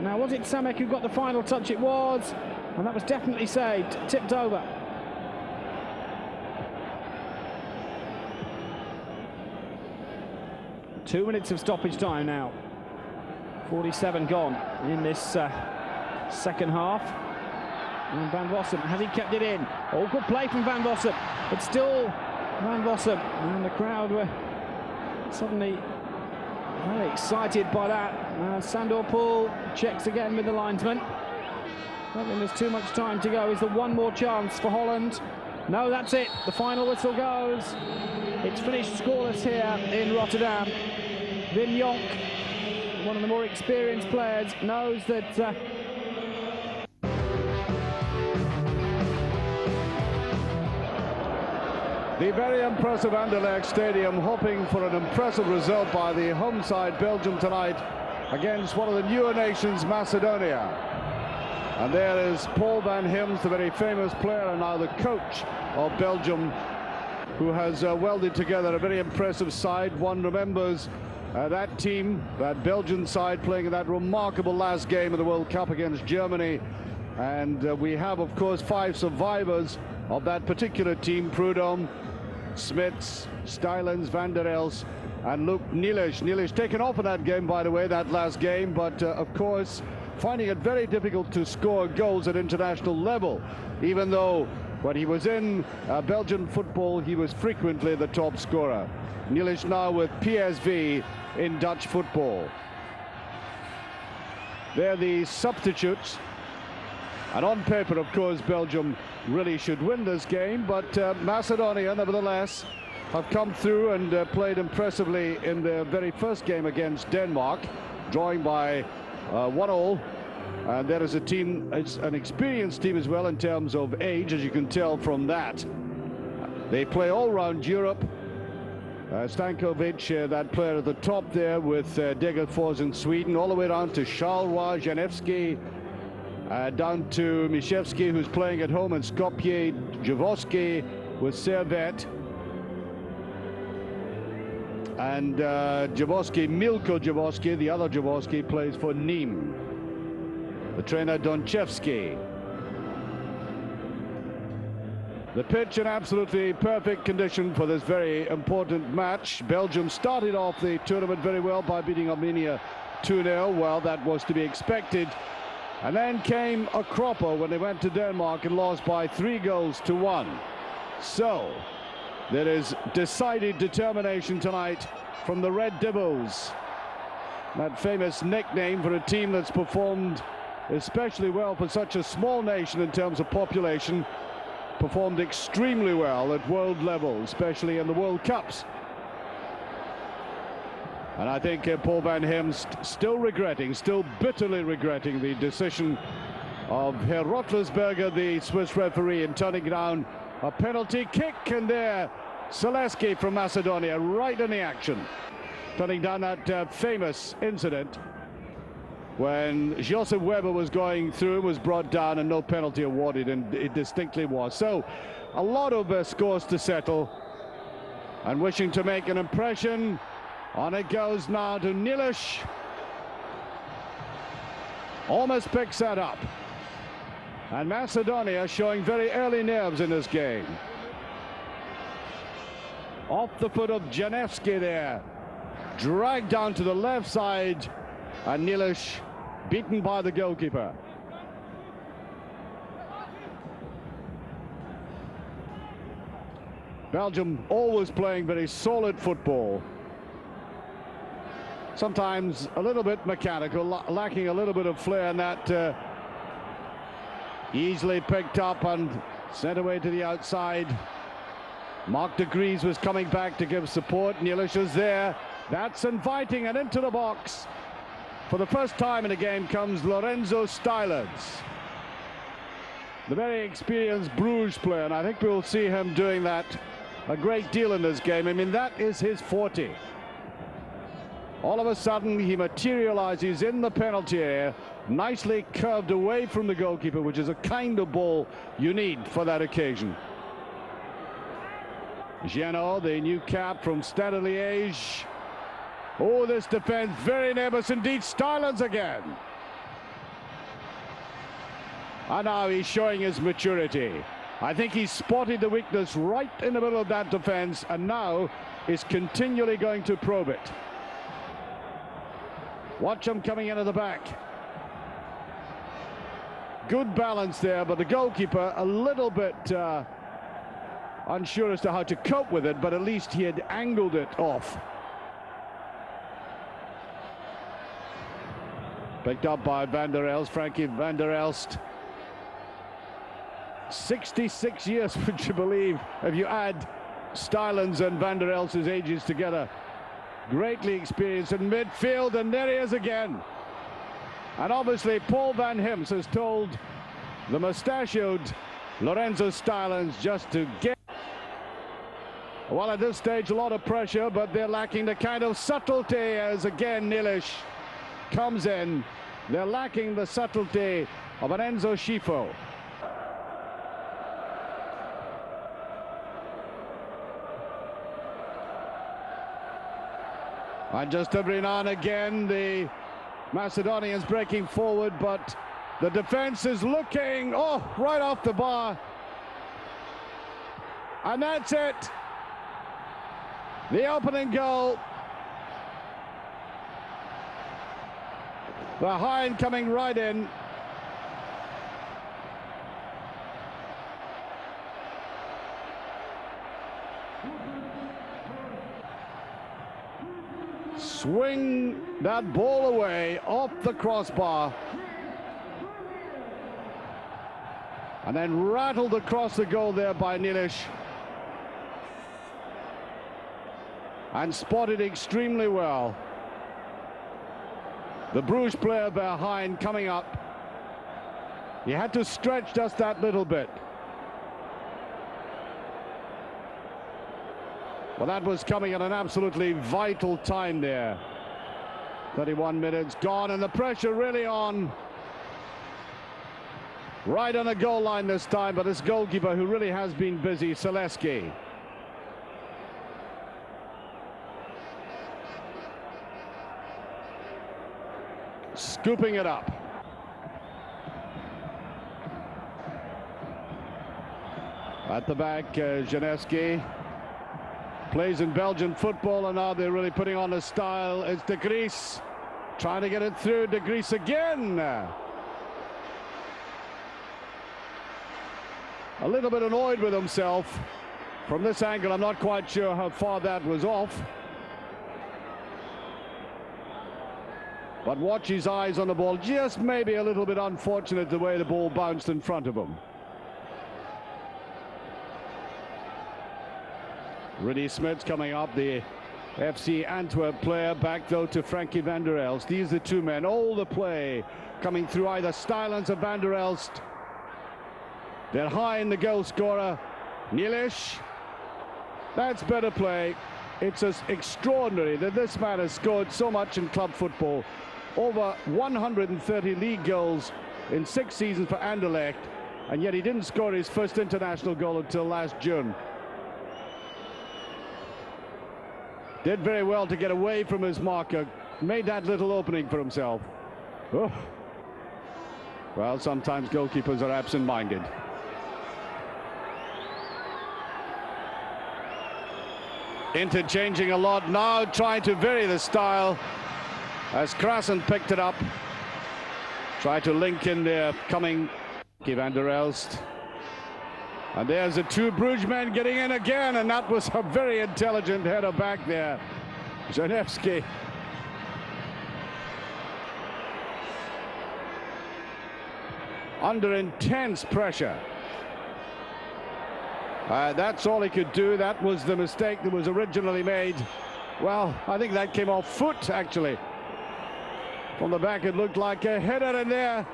Now, was it Samek who got the final touch? It was. And that was definitely saved. Tipped over. Two minutes of stoppage time now. 47 gone in this second half. And Van Vossem, has he kept it in? Oh, good play from Van Vossem. It's still Van Vossem. And the crowd were suddenly very excited by that. Sandor Pool checks again with the linesman. I don't think there's too much time to go. Is there one more chance for Holland? No, that's it. The final whistle goes. It's finished scoreless here in Rotterdam. Wim Jonk, one of the more experienced players, knows that the very impressive Anderlecht Stadium hoping for an impressive result by the home side Belgium tonight against one of the newer nations, Macedonia. And there is Paul van Hims, the very famous player and now the coach of Belgium, who has welded together a very impressive side. One remembers that team, that Belgian side, playing in that remarkable last game of the World Cup against Germany. And we have, of course, 5 survivors of that particular team: Prudhomme, Smits, Stylens, Van der Els, and Luc Nielisch. Nielisch taken off in that game, by the way, that last game, but of course finding it very difficult to score goals at international level, even though when he was in Belgian football he was frequently the top scorer. Nielisch now with PSV in Dutch football. They're the substitutes, and on paper, of course, Belgium really should win this game, but Macedonia, nevertheless, have come through and played impressively in their very first game against Denmark, drawing by 1-1. And there is a team, it's an experienced team as well in terms of age, as you can tell from that. They play all around Europe. Stankovic, that player at the top there with Degerfors in Sweden, all the way down to Charleroi, Janevski, down to Mishevski, who's playing at home in Skopje, Javoski with Servette, and Javoski, Milko Javoski, the other Javoski, plays for Nîmes. The trainer Donchevsky. The pitch in absolutely perfect condition for this very important match. Belgium started off the tournament very well by beating Armenia 2-0. Well, that was to be expected. And then came a cropper when they went to Denmark and lost by 3-1. So there is decided determination tonight from the Red Devils. That famous nickname for a team that's performed especially well for such a small nation in terms of population. Performed extremely well at world level, especially in the World Cups. And I think Paul van Hims still bitterly regretting the decision of Herr Roethlisberger, the Swiss referee, in turning down a penalty kick. And there, Zaleski from Macedonia right in the action, turning down that famous incident when Joseph Weber was going through, was brought down and no penalty awarded, and it distinctly was. So a lot of scores to settle, and wishing to make an impression. On it goes now to Nielisch. Almost picks that up. And Macedonia showing very early nerves in this game. Off the foot of Janevski there. Dragged down to the left side. And Nielisch beaten by the goalkeeper. Belgium always playing very solid football. Sometimes a little bit mechanical, lacking a little bit of flair, and that easily picked up and sent away to the outside. Marc de Gries was coming back to give support. Nielisch is there. That's inviting, and into the box. For the first time in the game comes Lorenzo Stylens, the very experienced Bruges player, and I think we will see him doing that a great deal in this game. I mean, that is his forte. All of a sudden, he materializes in the penalty area, nicely curved away from the goalkeeper, which is a kind of ball you need for that occasion. Giano, the new cap from Stade de Liège. Oh, this defense, very nervous indeed. Stylens again. And now he's showing his maturity. I think he's spotted the weakness right in the middle of that defense, and now is continually going to probe it. Watch him coming in at the back. Good balance there, but the goalkeeper a little bit unsure as to how to cope with it, but at least he had angled it off. Picked up by Van der Elst, Frankie Van der Elst. 66 years, would you believe, if you add Stylens and Van der Elst's ages together. Greatly experienced in midfield, and there he is again. And obviously Paul Van Hims has told the mustachioed Lorenzo Stylens just to get. Well, at this stage, a lot of pressure, but they're lacking the kind of subtlety as again Nielisch comes in. They're lacking the subtlety of an Enzo Schifo. And just every now and again, the Macedonians breaking forward, but the defense is looking, right off the bar. And that's it. The opening goal. Behind coming right in. Swing that ball away off the crossbar. And then rattled across the goal there by Nielisch. And spotted extremely well. The Bruges player behind coming up. He had to stretch just that little bit. Well, that was coming at an absolutely vital time there. 31 minutes gone, and the pressure really on. Right on the goal line this time, but this goalkeeper who really has been busy, Selesky. Scooping it up. At the back, Janeski plays in Belgian football, and now they're really putting on a style. It's De Gries trying to get it through. De Gries again. A little bit annoyed with himself. From this angle, I'm not quite sure how far that was off. But watch his eyes on the ball. Just maybe a little bit unfortunate the way the ball bounced in front of him. Riddy Smits coming up, the FC Antwerp player, back though to Frankie Van der Elst. These are the two men. All the play coming through either Stylens or Van der Elst. They're high in the goal scorer. Nielisch. That's better play. It's extraordinary that this man has scored so much in club football. Over 130 league goals in 6 seasons for Anderlecht, and yet he didn't score his first international goal until last June. Did very well to get away from his marker, made that little opening for himself. Oh. Well, sometimes goalkeepers are absent-minded. Interchanging a lot now, trying to vary the style as Krasen picked it up. Try to link in there, coming Van der Elst. And there's the two Bruges men getting in again, and that was a very intelligent header back there. Janevski. Under intense pressure. That's all he could do. That was the mistake that was originally made. Well, I think that came off foot, actually. From the back, it looked like a header in there.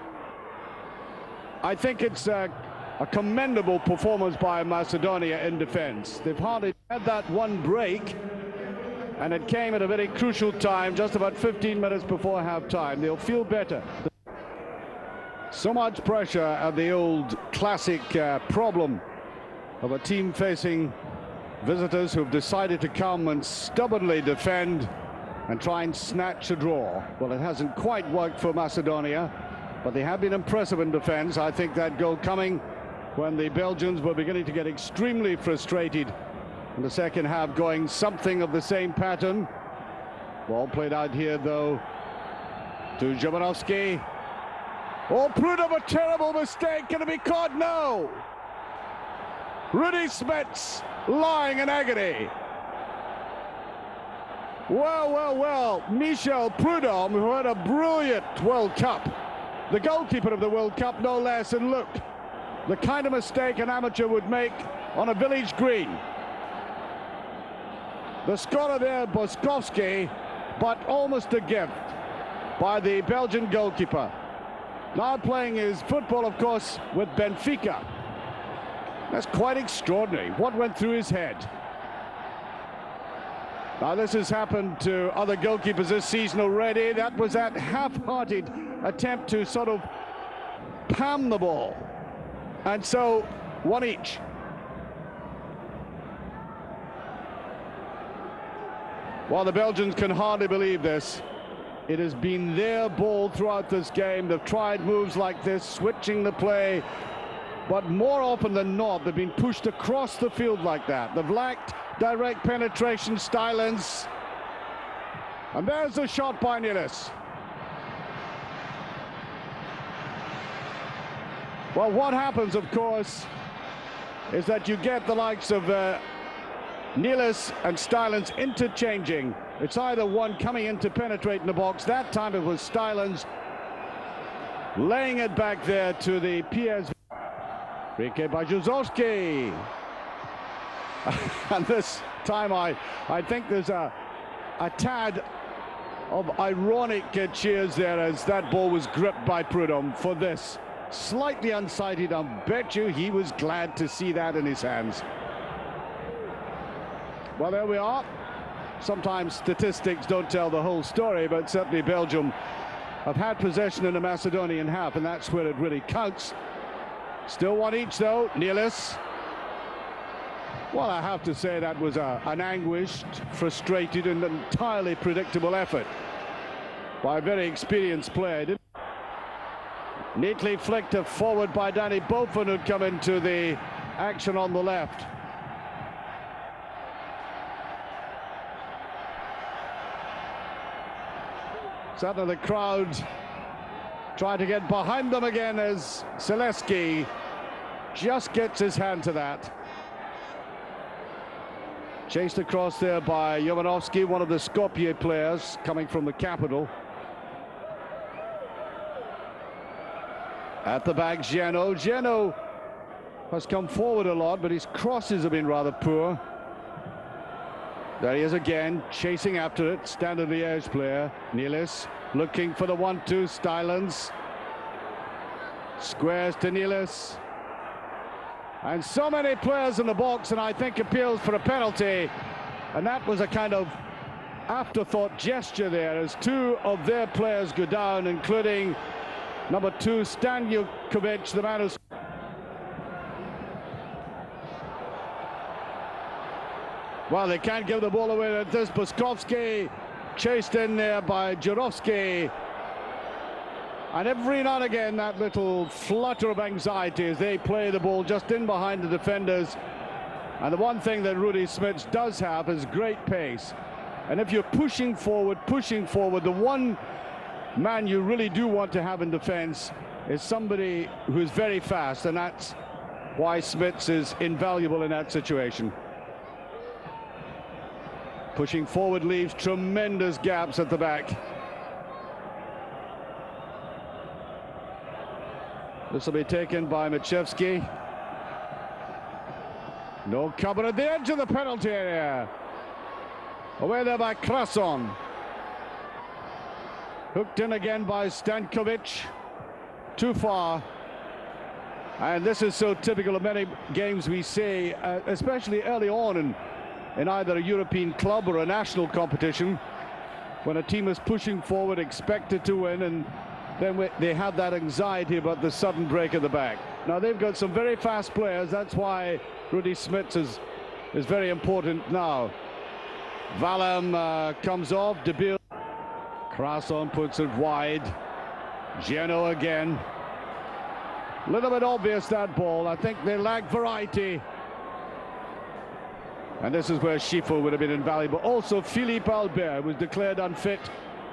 I think it's a commendable performance by Macedonia in defense. They've hardly had that one break, And it came at a very crucial time, just about 15 minutes before half-time. They'll feel better. So much pressure at the old classic problem of a team facing visitors who've decided to come and stubbornly defend and try and snatch a draw. Well, it hasn't quite worked for Macedonia, but they have been impressive in defense. I think that goal coming when the Belgians were beginning to get extremely frustrated in the second half, going something of the same pattern. Ball played out here, though, to Jovanovski. Oh, Prudhomme, a terrible mistake. Can it be caught? No. Rudy Smets lying in agony. Well, Michel Prudhomme, who had a brilliant World Cup, the goalkeeper of the World Cup, no less, and look, the kind of mistake an amateur would make on a village green. The scholar there, Boskovski, but almost a gift by the Belgian goalkeeper. Now playing his football, of course, with Benfica. That's quite extraordinary. What went through his head? Now this has happened to other goalkeepers this season already. That was that half-hearted attempt to sort of palm the ball. And so, one each. While the Belgians can hardly believe this, it has been their ball throughout this game. They've tried moves like this, switching the play, but more often than not, they've been pushed across the field like that. They've lacked direct penetration, Stylens. And there's a shot by Nilis. Well, what happens, of course, is that you get the likes of Nilis and Stylens interchanging. It's either one coming in to penetrate in the box. That time it was Stylens laying it back there to the PSV. Free kick by Juzowski. And this time I think there's a tad of ironic cheers there as that ball was gripped by Prudhomme for this. Slightly unsighted, I bet you he was glad to see that in his hands. Well, there we are. Sometimes statistics don't tell the whole story, but certainly Belgium have had possession in the Macedonian half, and that's where it really counts. Still one each, though. Nilis. Well, I have to say that was an anguished, frustrated, and entirely predictable effort by a very experienced player. Neatly flicked forward by Danny Beaufort, who'd come into the action on the left. Certainly the crowd trying to get behind them again as Zaleski just gets his hand to that. Chased across there by Jovanovski, one of the Skopje players coming from the capital. At the back, Geno. Geno has come forward a lot, but his crosses have been rather poor. There he is again, chasing after it. Standard Liège player, Nilis, looking for the 1-2, Stylens. Squares to Nilis. And so many players in the box, and I think appeals for a penalty. And that was a kind of afterthought gesture there as two of their players go down, including number 2, Stanjukovic, the man who's... Well, they can't give the ball away at this. Boskovski chased in there by Jurovski. And every now and again, that little flutter of anxiety as they play the ball just in behind the defenders. And the one thing that Rudy Smets does have is great pace. And if you're pushing forward, the one man you really do want to have in defense is somebody who's very fast, and that's why Smets is invaluable in that situation. Pushing forward leaves tremendous gaps at the back. This will be taken by Machevsky. No cover at the edge of the penalty area. Away there by Krason. Hooked in again by Stankovic. Too far. And this is so typical of many games we see, especially early on in in either a European club or a national competition, when a team is pushing forward, expected to win, and then they have that anxiety about the sudden break at the back. Now they've got some very fast players. That's why Rudy Smits is very important now. Valem comes off. De Beer. Crasson puts it wide. Geno again. A little bit obvious, that ball. I think they lack variety. And this is where Schifo would have been invaluable. Also, Philippe Albert was declared unfit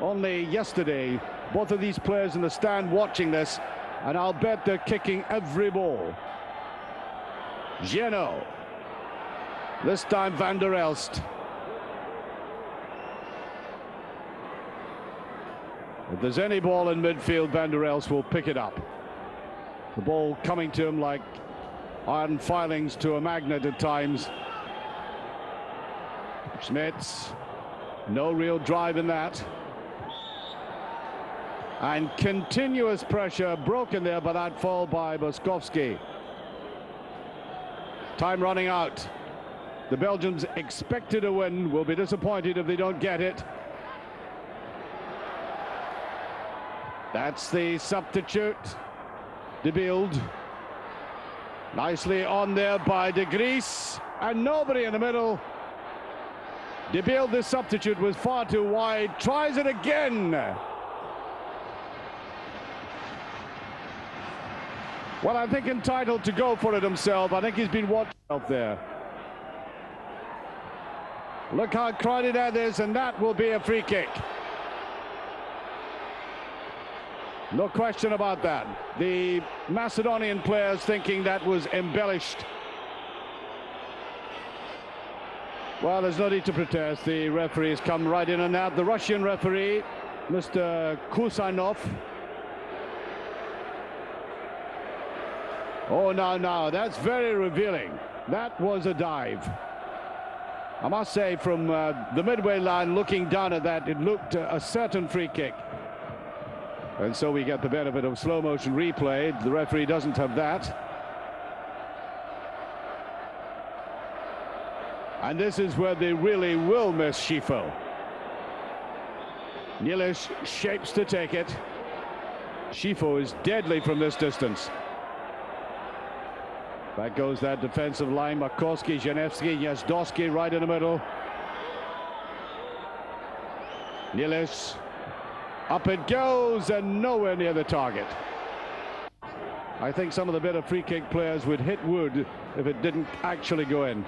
only yesterday. Both of these players in the stand watching this, and I'll bet they're kicking every ball. Geno. This time Van der Elst. If there's any ball in midfield, Van der Elst will pick it up. The ball coming to him like iron filings to a magnet at times. Smits, no real drive in that. And continuous pressure, broken there by that fall by Boskovski. Time running out. The Belgians expected a win, will be disappointed if they don't get it. That's the substitute. De Beeld. Nicely on there by De Gries. And nobody in the middle. De Beeld, the substitute, was far too wide. Tries it again. Well, I think entitled to go for it himself. I think he's been watched out there. Look how crowded that is, and that will be a free kick. No question about that. The Macedonian players thinking that was embellished. Well, there's no need to protest. The referee has come right in and out. The Russian referee, Mr. Kusanov. Oh, no, that's very revealing. That was a dive. I must say, from the midway line, looking down at that, it looked a certain free kick. And so we get the benefit of slow motion replay. The referee doesn't have that. And this is where they really will miss Schifo. Nieliš shapes to take it. Schifo is deadly from this distance. Back goes that defensive line. Makovsky, Janevski, Jazdowski right in the middle. Nieliš. Up it goes, and nowhere near the target. I think some of the better free kick players would hit wood if it didn't actually go in.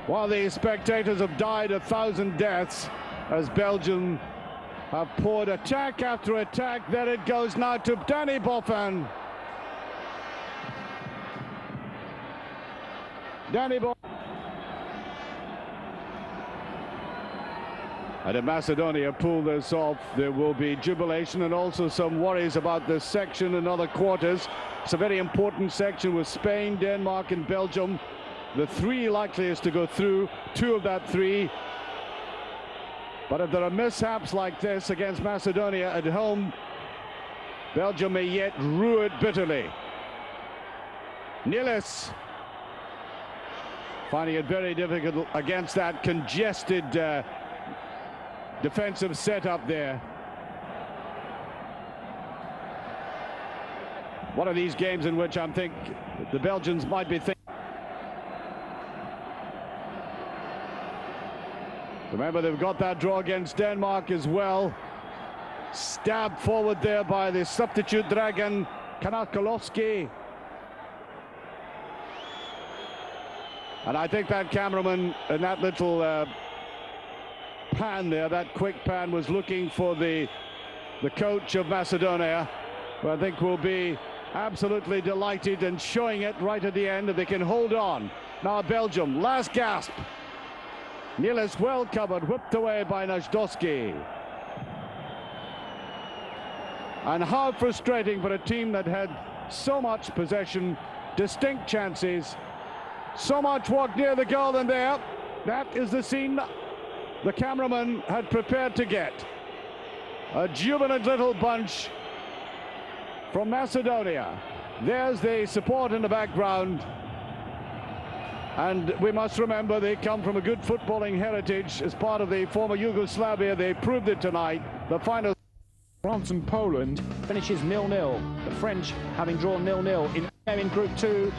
While the spectators have died 1,000 deaths as Belgium have poured attack after attack, there it goes now to Danny Boffin. Danny Boffin. And if Macedonia pull this off, there will be jubilation and also some worries about this section in other quarters. It's a very important section with Spain, Denmark and Belgium. The three likeliest to go through, two of that three. But if there are mishaps like this against Macedonia at home, Belgium may yet rue it bitterly. Nieliš finding it very difficult against that congested defensive setup there. One of these games in which I think the Belgians might be thinking. Remember, they've got that draw against Denmark as well. Stabbed forward there by the substitute Dragan Kanakolovsky. And I think that cameraman in that little pan there, that quick pan, was looking for the coach of Macedonia, who I think will be absolutely delighted and showing it right at the end if they can hold on. Now Belgium, last gasp. Nieliš well covered, whipped away by Jazdowski. And how frustrating for a team that had so much possession, distinct chances, so much work near the goal, and there, that is the scene the cameraman had prepared to get. A jubilant little bunch from Macedonia. There's the support in the background. And we must remember they come from a good footballing heritage as part of the former Yugoslavia. They proved it tonight. The final. France and Poland finishes 0-0. The French having drawn 0-0 in Group 2.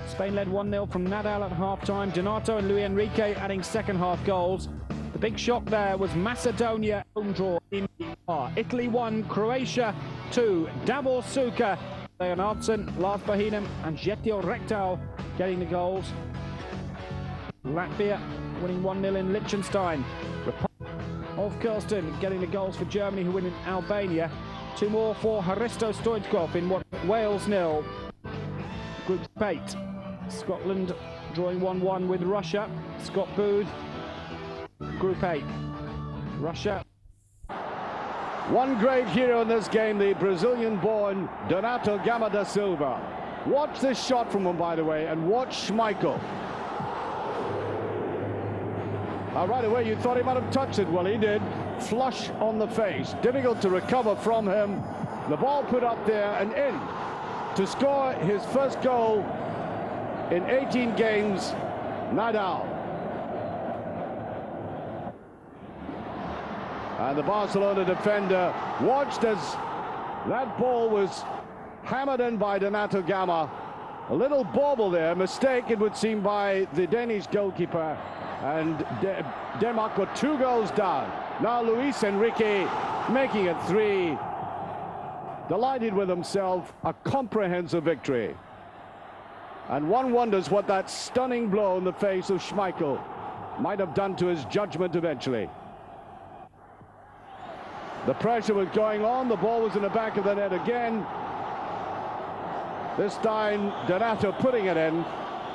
Spain led 1-0 from Nadal at half-time. Donato and Luis Enrique adding second-half goals. The big shock there was Macedonia home draw in Italy 1, Croatia 2. Davor Suker, Leon Artsen, Lars Bohinem and Jetio Rektau getting the goals. Latvia winning 1-0 in Liechtenstein. Of Kirsten getting the goals for Germany, who win in Albania. 2 more for Haristo Stoichkov in Wales 0. Group 8. Scotland drawing 1-1 with Russia. Scott Booth. Group 8. Russia. One great hero in this game, the Brazilian-born Donato Gama da Silva. Watch this shot from him, by the way, and watch Schmeichel. Right away you thought he might have touched it. Well, he did. Flush on the face. Difficult to recover from him. The ball put up there and in to score his first goal in 18 games, Nadal. And the Barcelona defender watched as that ball was hammered in by Donato Gama. A little bauble there, mistake it would seem by the Danish goalkeeper. And Denmark got 2 goals down. Now Luis Enrique making it 3. Delighted with himself, a comprehensive victory. And one wonders what that stunning blow in the face of Schmeichel might have done to his judgment eventually. The pressure was going on, the ball was in the back of the net again. This time Donato putting it in,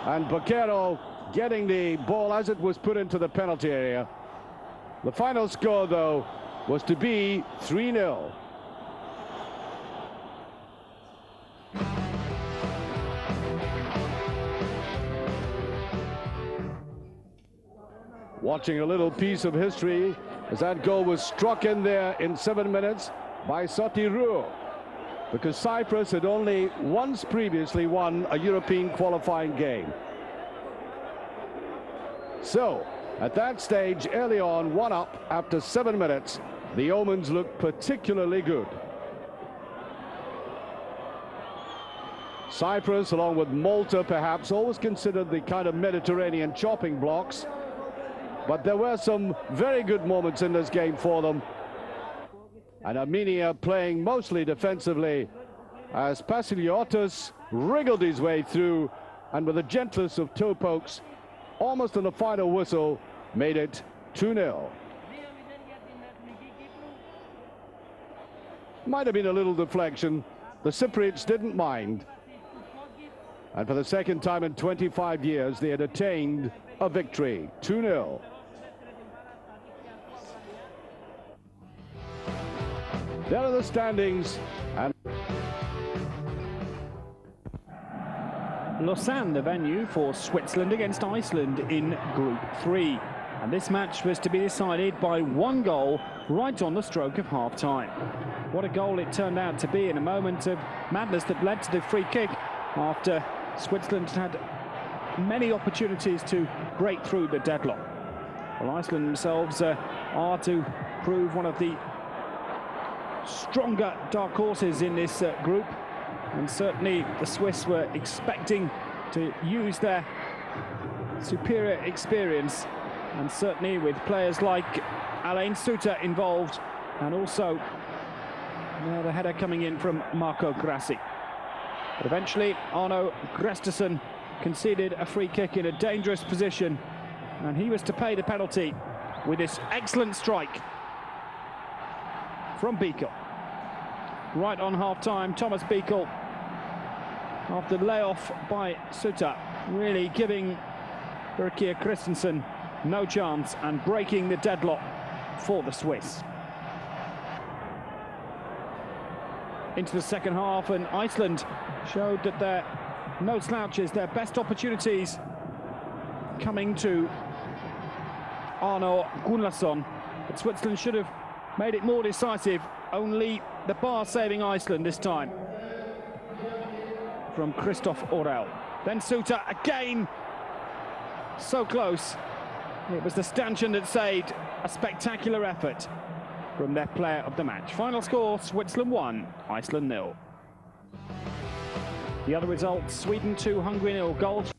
and Boquero getting the ball as it was put into the penalty area. The final score, though, was to be 3-0. Watching a little piece of history as that goal was struck in there in 7 minutes by Sotiru, because Cyprus had only once previously won a European qualifying game. So, at that stage, early on, 1 up after 7 minutes, the omens looked particularly good. Cyprus, along with Malta, perhaps, always considered the kind of Mediterranean chopping blocks. But there were some very good moments in this game for them. And Armenia playing mostly defensively as Pasiliotis wriggled his way through, and with the gentlest of toe pokes, almost on the final whistle, made it 2-0. Might have been a little deflection. The Cypriots didn't mind. And for the second time in 25 years, they had attained a victory, 2-0. There are the standings. And Lausanne, the venue for Switzerland against Iceland in Group 3. And this match was to be decided by 1 goal right on the stroke of half-time. What a goal it turned out to be in a moment of madness that led to the free kick after Switzerland had many opportunities to break through the deadlock. Well, Iceland themselves are to prove one of the stronger dark horses in this group, and certainly the Swiss were expecting to use their superior experience, and certainly with players like Alain Suter involved, and also the header coming in from Marco Grassi. But eventually Arno Grestesen conceded a free kick in a dangerous position, and he was to pay the penalty with this excellent strike from Bickel. Right on half-time, Thomas Bickel, after layoff by Suter, really giving Birkir Christensen no chance and breaking the deadlock for the Swiss. Into the second half, and Iceland showed that they're no slouches, their best opportunities coming to Arno Gunnarsson, but Switzerland should have made it more decisive. Only the bar saving Iceland this time. from Christophe Aurel. Then Suter again, so close. It was the stanchion that saved a spectacular effort from their player of the match. Final score, Switzerland 1, Iceland 0. The other results, Sweden 2, Hungary 0 goals.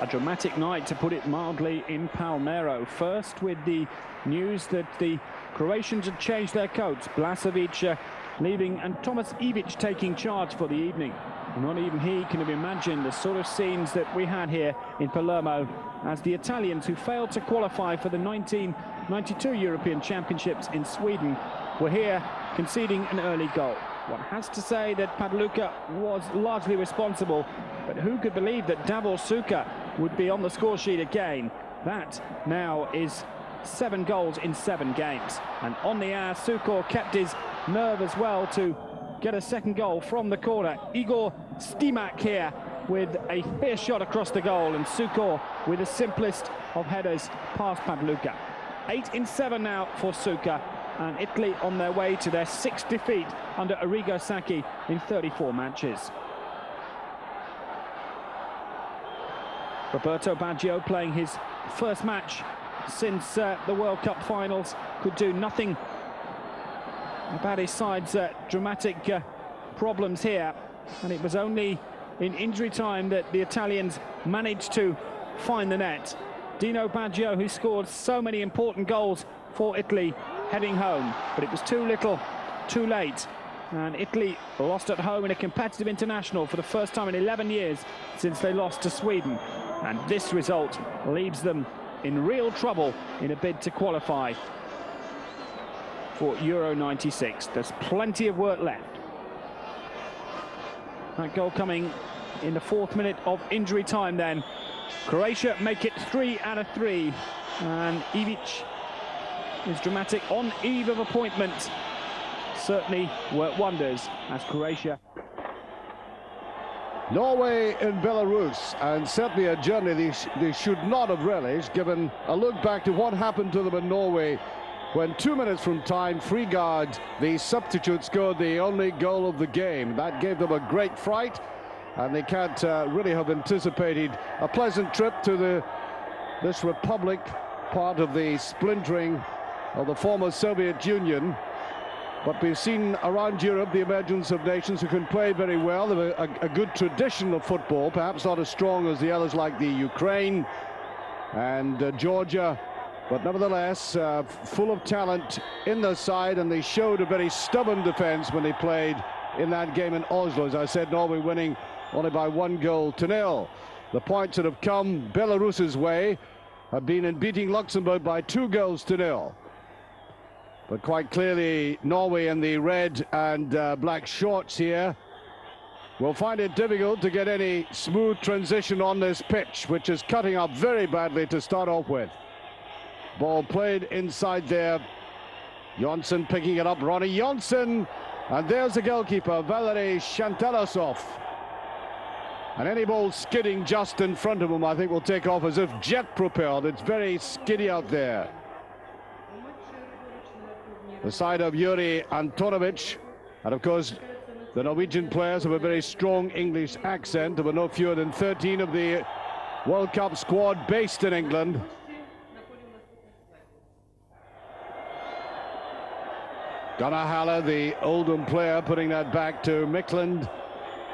A dramatic night, to put it mildly, in Palmero. First with the news that the Croatians had changed their coach. Blažević leaving and Tomas Ivić taking charge for the evening. Not even he can have imagined the sort of scenes that we had here in Palermo as the Italians, who failed to qualify for the 1992 European Championships in Sweden, were here conceding an early goal. One has to say that Padluka was largely responsible, but who could believe that Davor Suker would be on the score sheet again? That now is 7 goals in 7 games. And on the hour, Suker kept his nerve as well to get a second goal from the corner. Igor Stimac here with a fierce shot across the goal, and Suker with the simplest of headers past Padluka. 8 in 7 now for Suker, and Italy on their way to their 6th defeat under Arrigo Sacchi in 34 matches. Roberto Baggio, playing his first match since the World Cup finals, could do nothing about his side's dramatic problems here, and it was only in injury time that the Italians managed to find the net. Dino Baggio, who scored so many important goals for Italy, heading home, but it was too little, too late, and Italy lost at home in a competitive international for the first time in 11 years since they lost to Sweden, and this result leaves them in real trouble in a bid to qualify for Euro 96. There's plenty of work left. That goal coming in the 4th minute of injury time then. Croatia make it 3 out of 3, and Ivić is dramatic on eve of appointment. Certainly worked wonders as Croatia. Norway in Belarus, and certainly a journey they should not have relished, given a look back to what happened to them in Norway when 2 minutes from time, Frigard, the substitute, scored the only goal of the game. That gave them a great fright, and they can't really have anticipated a pleasant trip to this republic, part of the splintering of the former Soviet Union. But we've seen around Europe the emergence of nations who can play very well. They have a good tradition of football, perhaps not as strong as the others like the Ukraine and Georgia, but nevertheless full of talent in their side, and they showed a very stubborn defence when they played in that game in Oslo. As I said, Norway winning only by 1-0. The points that have come Belarus's way have been in beating Luxembourg by 2-0. But quite clearly, Norway in the red and black shorts here will find it difficult to get any smooth transition on this pitch, which is cutting up very badly to start off with. Ball played inside there. Jonsson picking it up, Ronnie Jonsson. And there's the goalkeeper, Valery Shantalasov. And any ball skidding just in front of him, I think, will take off as if jet propelled. It's very skiddy out there. The side of Yuri Antonovic, and of course the Norwegian players have a very strong English accent. There were no fewer than 13 of the World Cup squad based in England. Gunnar Halle, the Oldham player, putting that back to Mikland.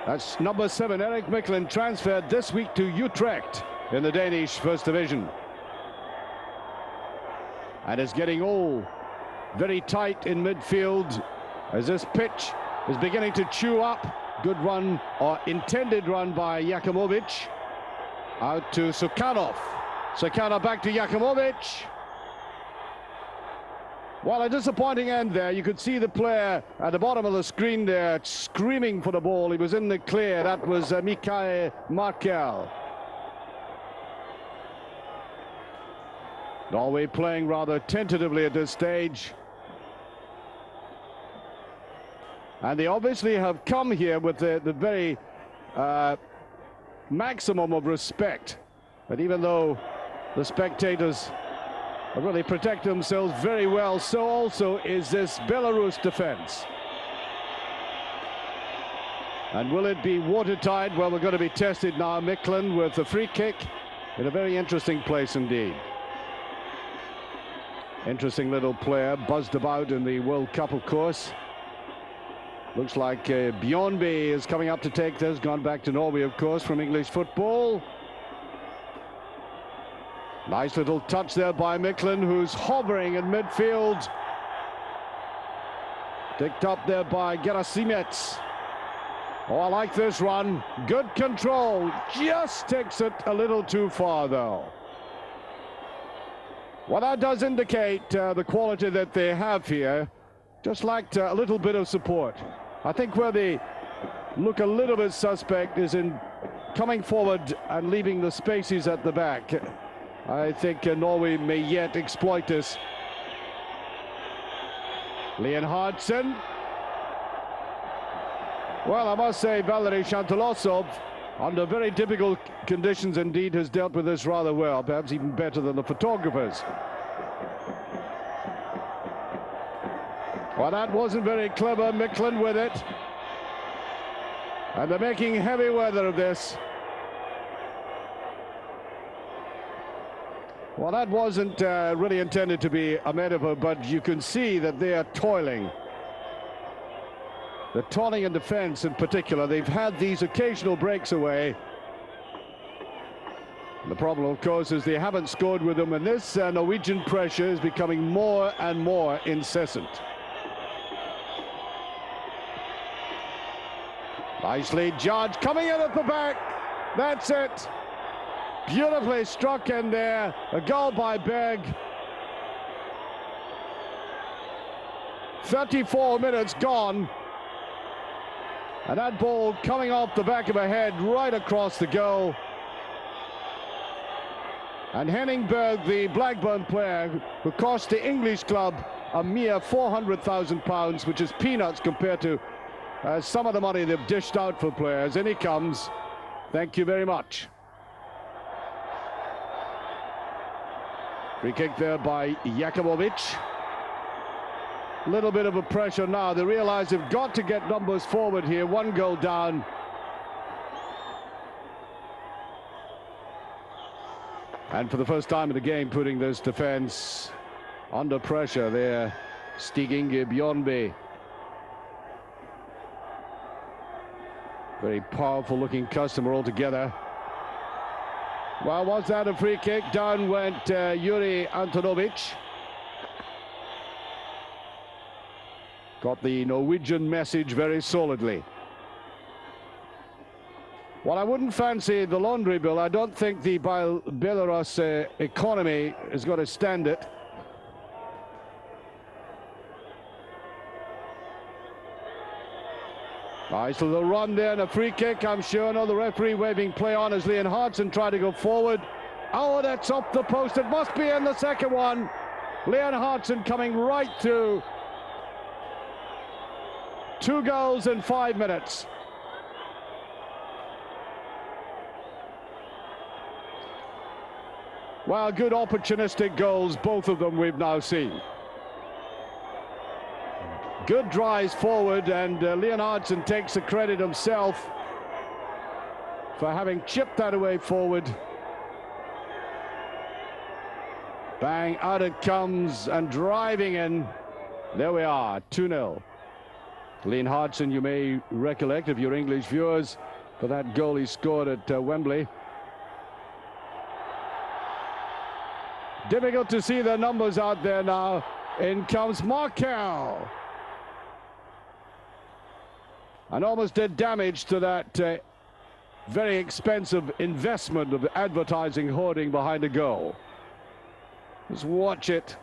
That's number 7, Eric Mikland, transferred this week to Utrecht in the Danish First Division, and is getting all very tight in midfield as this pitch is beginning to chew up. Good run, or intended run, by Jakimovic. Out to Sukanov. Sukanov back to Jakimovic. Well, a disappointing end there. You could see the player at the bottom of the screen there screaming for the ball. He was in the clear. That was Mikael Markel. Norway playing rather tentatively at this stage. And they obviously have come here with the very maximum of respect. But even though the spectators really protect themselves very well, so also is this Belarus defense. And will it be watertight? Well, we're going to be tested now. Micklin with a free kick in a very interesting place indeed. Interesting little player, buzzed about in the World Cup, of course. Looks like Bjornby is coming up to take this. Gone back to Norway, of course, from English football. Nice little touch there by Micklin, who's hovering in midfield. Picked up there by Gerasimets. Oh, I like this run. Good control. Just takes it a little too far, though. Well, that does indicate the quality that they have here. Just lacked a little bit of support. I think where they look a little bit suspect is in coming forward and leaving the spaces at the back. I think Norway may yet exploit this. Leonhardsen. Well, I must say Valery Shantilosov, under very difficult conditions indeed, has dealt with this rather well, perhaps even better than the photographers. Well, that wasn't very clever. Micklin with it. And they're making heavy weather of this. Well, that wasn't really intended to be a metaphor, but you can see that they are toiling. They're toiling in defense in particular. They've had these occasional breaks away. The problem, of course, is they haven't scored with them, and this Norwegian pressure is becoming more and more incessant. Nicely judged, coming in at the back. That's it. Beautifully struck in there. A goal by Berg. 34 minutes gone. And that ball coming off the back of a head right across the goal. And Henning Berg, the Blackburn player, who cost the English club a mere £400,000, which is peanuts compared to some of the money they've dished out for players. In he comes. Thank you very much. Free kick there by Jakubovic. Little bit of a pressure now. They realize they've got to get numbers forward here. One goal down. And for the first time in the game, putting this defense under pressure there. Stig Inge Bjornby. Very powerful looking customer altogether. Well, was that a free kick? Down went Yuri Antonovic. Got the Norwegian message very solidly. Well, I wouldn't fancy the laundry bill. I don't think the Belarus economy is going to stand it. Nice little run there and a free kick, I'm sure. No, the referee waving play on as Leonhardsen tried to go forward. Oh, that's off the post. It must be in the second one. Leonhardsen coming right through. 2 goals in 5 minutes. Well, good opportunistic goals, both of them we've now seen. Good drives forward, and Leonhardsen takes the credit himself for having chipped that away forward. Bang, out it comes, and driving in. There we are, 2-0. Leonhardsen, you may recollect, if you're English viewers, for that goal he scored at Wembley. Difficult to see the numbers out there now. In comes Markel. And almost did damage to that very expensive investment of advertising hoarding behind a goal. Just watch it.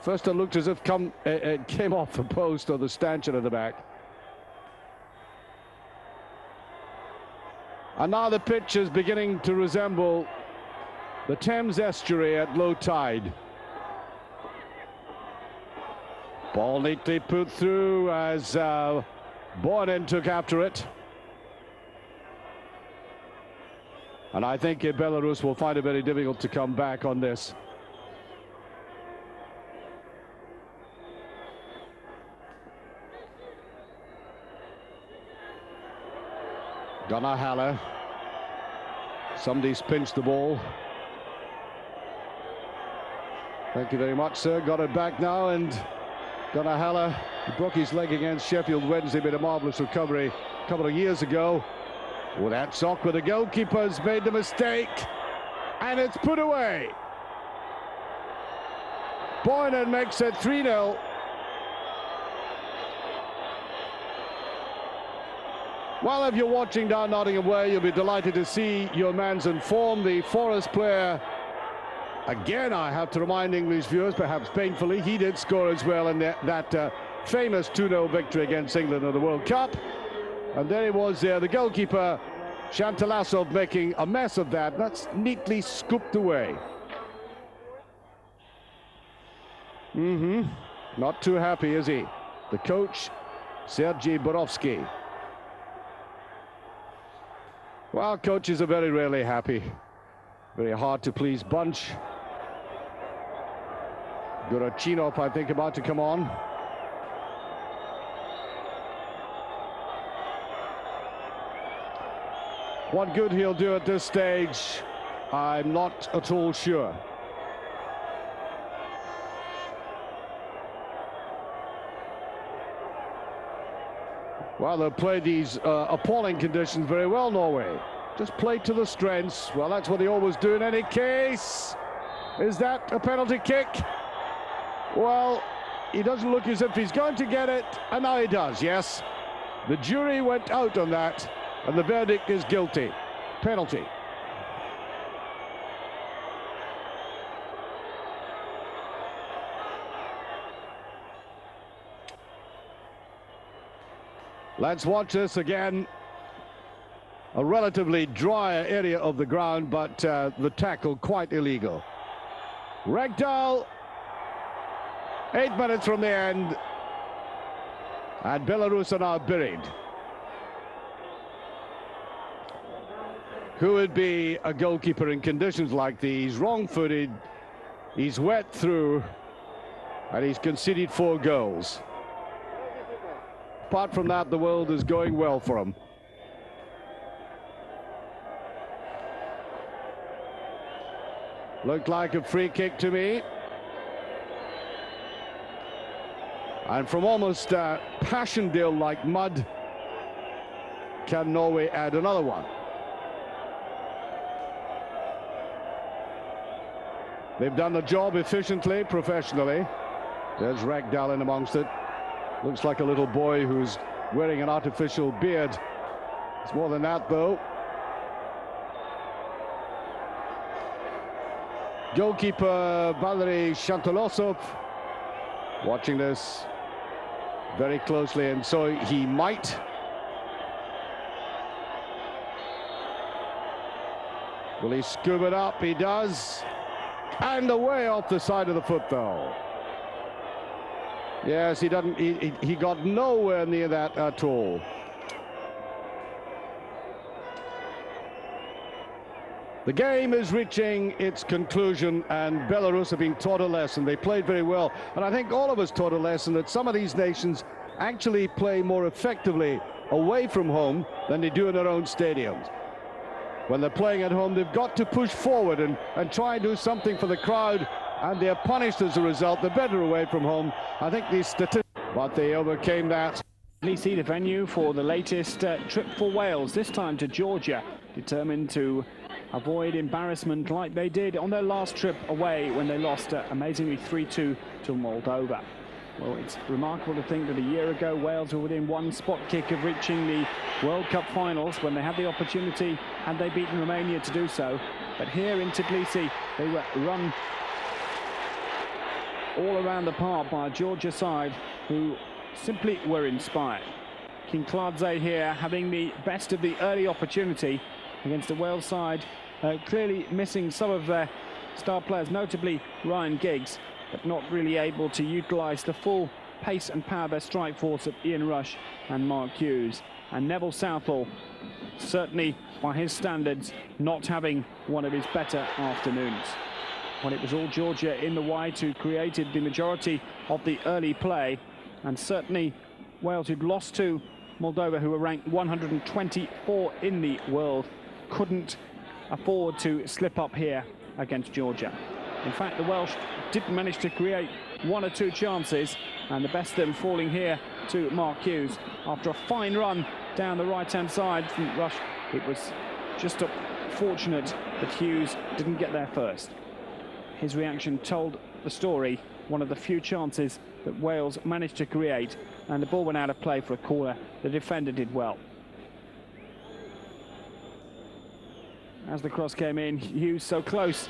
First it looked as if it came off the post or the stanchion at the back. And now the pitch is beginning to resemble the Thames estuary at low tide. Ball neatly put through as Boinen took after it. And I think Belarus will find it very difficult to come back on this. Gunnar Halle. Somebody's pinched the ball. Thank you very much, sir. Got it back now, and Gunnar Halle broke his leg against Sheffield Wednesday, made a marvellous recovery a couple of years ago. Well, that's awkward. The goalkeeper's made the mistake, and it's put away. Boynan makes it 3-0. Well, if you're watching down Nottingham Way, you'll be delighted to see your man's in form, the Forest player. Again, I have to remind English viewers, perhaps painfully, he did score as well in that famous 2-0 victory against England in the World Cup. And there he was there, the goalkeeper, Shantalasov, making a mess of that. That's neatly scooped away. Not too happy, is he? The coach, Sergei Borovsky. Well, coaches are very rarely happy. Very hard to please bunch. Gurachinov, I think, about to come on. What good he'll do at this stage, I'm not at all sure. Well, they'll play these appalling conditions very well, Norway. Just play to the strengths. Well, that's what they always do in any case. Is that a penalty kick? Well, he doesn't look as if he's going to get it, and now he does, yes. The jury went out on that, and the verdict is guilty. Penalty. Let's watch this again. A relatively dry area of the ground, but the tackle quite illegal. Rekdal, 8 minutes from the end, and Belarus are now buried. Who would be a goalkeeper in conditions like these? Wrong-footed, he's wet through, and he's conceded 4 goals. Apart from that, the world is going well for him. Looked like a free kick to me. And from almost Passchendaele-like mud, can Norway add another one? They've done the job efficiently, professionally. There's Rekdal in amongst it. Looks like a little boy who's wearing an artificial beard. It's more than that, though. Goalkeeper Valery Shantalasov watching this very closely, and so he might. Will he scoop it up? He does. And away off the side of the foot, though. Yes, he doesn't. He got nowhere near that at all. The game is reaching its conclusion, and Belarus have been taught a lesson. They played very well, and I think all of us taught a lesson that some of these nations actually play more effectively away from home than they do in their own stadiums. When they're playing at home, they've got to push forward and try and do something for the crowd, and they're punished as a result. They're better away from home. I think these statistics, but they overcame that. See the venue for the latest trip for Wales, this time to Georgia, determined to avoid embarrassment like they did on their last trip away when they lost amazingly 3-2 to Moldova. Well, it's remarkable to think that a year ago Wales were within 1 spot kick of reaching the World Cup finals when they had the opportunity, and they beaten Romania to do so. But here in Tbilisi, they were run all around the park by a Georgia side who simply were inspired. Kinkladze here having the best of the early opportunity against a Wales side clearly missing some of their star players, notably Ryan Giggs, but not really able to utilise the full pace and power of their strike force of Ian Rush and Mark Hughes. And Neville Southall, certainly by his standards, not having one of his better afternoons. When it was all Georgia in the white who created the majority of the early play, and certainly Wales, who'd lost to Moldova, who were ranked 124 in the world, couldn't afford to slip up here against Georgia. In fact, the Welsh did manage to create one or two chances, and the best of them falling here to Mark Hughes after a fine run down the right-hand side from Rush. It was just fortunate that Hughes didn't get there first. His reaction told the story, one of the few chances that Wales managed to create, and the ball went out of play for a corner. The defender did well. As the cross came in, Hughes so close.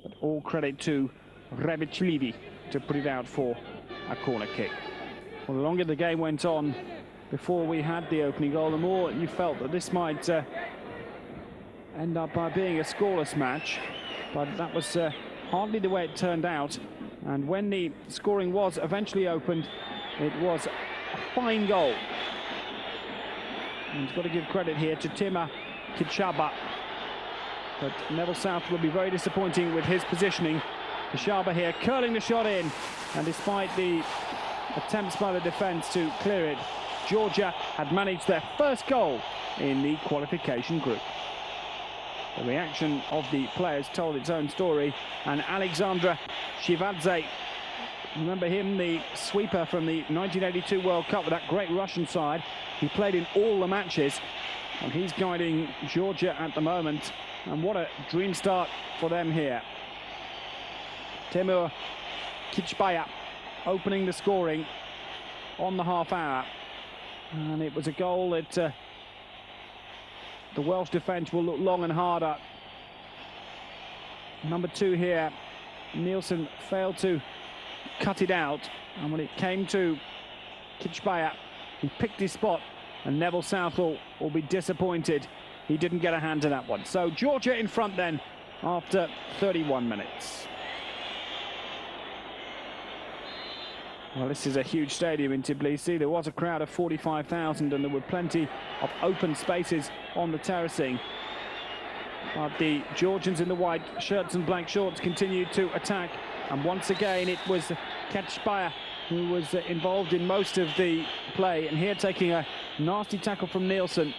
But all credit to Reviclivi to put it out for a corner kick. Well, the longer the game went on before we had the opening goal, the more you felt that this might end up by being a scoreless match. But that was hardly the way it turned out. And when the scoring was eventually opened, it was a fine goal. And you've got to give credit here to Tima Kitshaba. But Neville South will be very disappointing with his positioning. Kitshaba here curling the shot in, and despite the attempts by the defence to clear it, Georgia had managed their first goal in the qualification group. The reaction of the players told its own story, and Alexandra Shivadze, remember him, the sweeper from the 1982 World Cup with that great Russian side. He played in all the matches, and he's guiding Georgia at the moment, and what a dream start for them here. Timur Kichbaya opening the scoring on the half hour, and it was a goal that the Welsh defence will look long and hard at. Number 2 here, Nielsen failed to cut it out, and when it came to Kichbaya, he picked his spot, and Neville Southall will be disappointed he didn't get a hand to that one. So Georgia in front then after 31 minutes. Well, this is a huge stadium in Tbilisi. There was a crowd of 45,000, and there were plenty of open spaces on the terracing. But the Georgians in the white shirts and black shorts continued to attack, and once again it was Kachbaya who was involved in most of the play, and here taking a nasty tackle from Nielsen,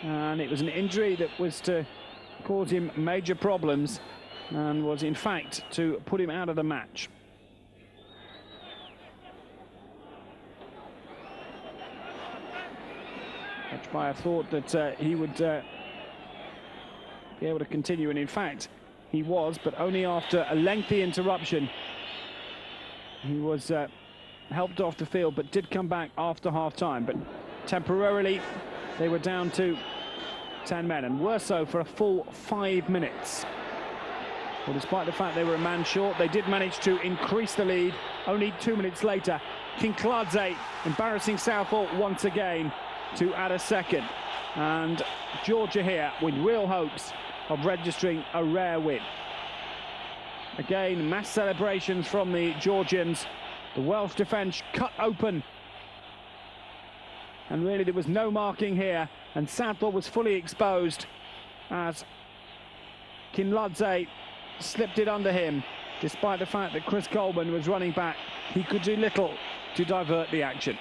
and it was an injury that was to cause him major problems and was in fact to put him out of the match. Kachbaya thought that he would be able to continue, and in fact he was, but only after a lengthy interruption. He was helped off the field, but did come back after half-time. But temporarily they were down to 10 men, and were so for a full 5 minutes. Well, despite the fact they were a man short, they did manage to increase the lead. Only 2 minutes later, Kinkladze embarrassing Southall once again to add a second. And Georgia here with real hopes of registering a rare win. Again, mass celebrations from the Georgians. The Welsh defence cut open, and really there was no marking here, and Southall was fully exposed as Kinladze slipped it under him. Despite the fact that Chris Coleman was running back, he could do little to divert the action.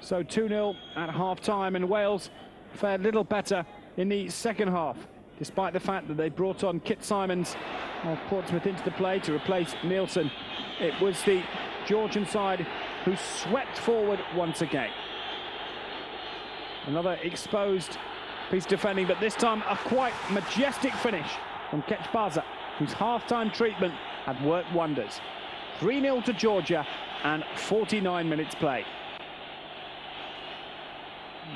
So 2-0 at half-time, and Wales fared little better in the second half, despite the fact that they brought on Kit Simons of Portsmouth into the play to replace Nielsen. It was the Georgian side who swept forward once again. Another exposed piece defending, but this time a quite majestic finish from Kechbaza, whose half-time treatment had worked wonders. 3-0 to Georgia and 49 minutes play.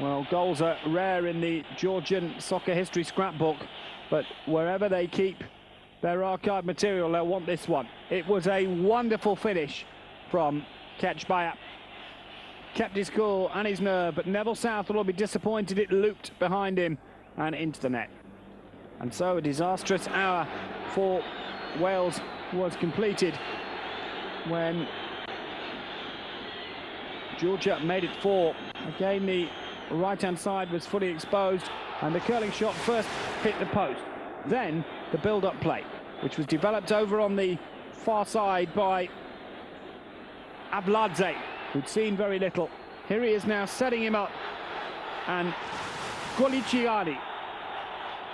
Well, goals are rare in the Georgian soccer history scrapbook, but wherever they keep their archive material, they'll want this one. It was a wonderful finish from Kechbaya. Kept his cool and his nerve, but Neville Southall will be disappointed it looped behind him and into the net. And so a disastrous hour for Wales was completed when Georgia made it 4. Again, the right-hand side was fully exposed, and the curling shot first hit the post. Then the build-up play, which was developed over on the far side by Abladze, who'd seen very little. Here he is now setting him up. And Goliciani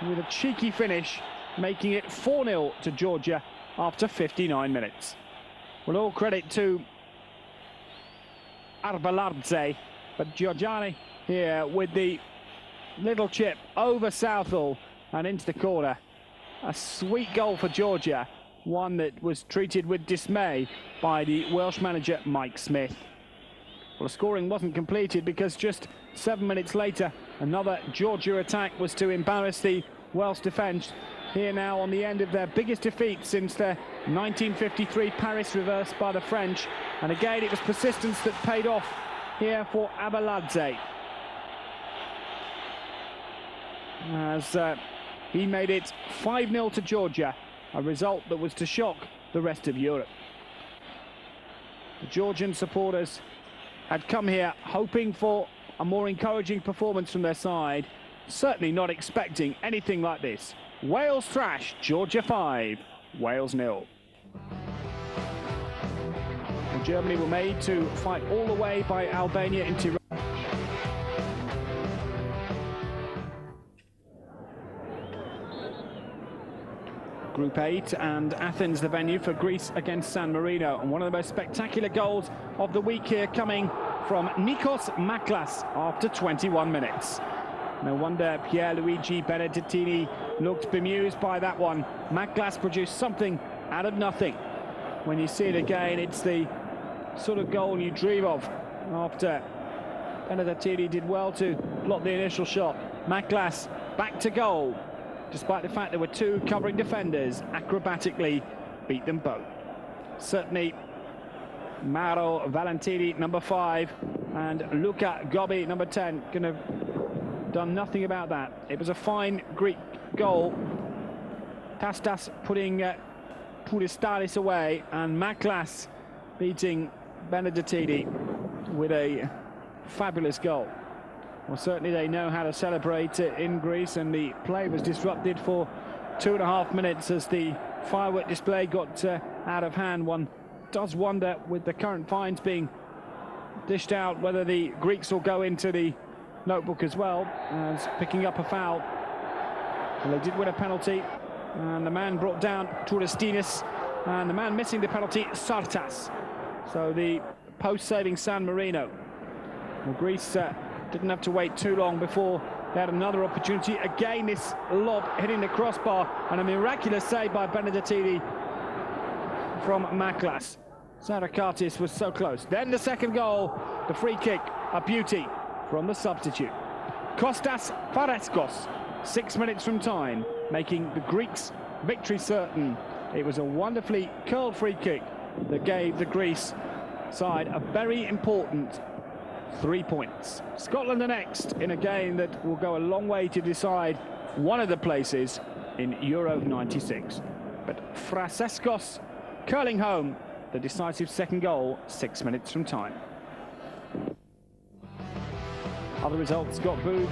with a cheeky finish, making it 4-0 to Georgia after 59 minutes. Well, all credit to Arbaladze, but Giorgiani here with the little chip over Southall and into the corner. A sweet goal for Georgia, one that was treated with dismay by the Welsh manager Mike Smith. Well, the scoring wasn't completed because just 7 minutes later, another Georgia attack was to embarrass the Welsh defence. Here now on the end of their biggest defeat since their 1953 Paris reverse by the French. And again, it was persistence that paid off here for Abaladze, as he made it 5-0 to Georgia, a result that was to shock the rest of Europe. The Georgian supporters had come here hoping for a more encouraging performance from their side, certainly not expecting anything like this. Wales thrash, Georgia 5, Wales 0. And Germany were made to fight all the way by Albania in Tirana. Group 8, and Athens the venue for Greece against San Marino. And one of the most spectacular goals of the week here coming from Nikos Maklas after 21 minutes. No wonder Pierluigi Benedettini looked bemused by that one. Maklas produced something out of nothing. When you see it again, it's the sort of goal you dream of after Benedettini did well to block the initial shot. Maklas back to goal, despite the fact there were two covering defenders, acrobatically beat them both. Certainly Mauro Valentini, number 5, and Luca Gobbi, number 10, could have done nothing about that. It was a fine Greek goal. Tastas putting Poulistalis away, and Maklas beating Benedettini with a fabulous goal. Well, certainly they know how to celebrate in Greece, and the play was disrupted for 2.5 minutes as the firework display got out of hand. One does wonder, with the current fines being dished out, whether the Greeks will go into the notebook as well as picking up a foul. Well, they did win a penalty, and the man brought down Touristinis, and the man missing the penalty, Sartas. So the post-saving San Marino. Well, Greece didn't have to wait too long before they had another opportunity. Again, this lob hitting the crossbar, and a miraculous save by Benedettini from Maklas. Sarakatis was so close. Then the second goal, the free kick, a beauty from the substitute. Kostas Fareskos, 6 minutes from time, making the Greeks victory certain. It was a wonderfully curled free kick that gave the Greece side a very important 3 points. Scotland are next in a game that will go a long way to decide one of the places in Euro 96. But Fraseskos curling home the decisive second goal 6 minutes from time. Other results got booed.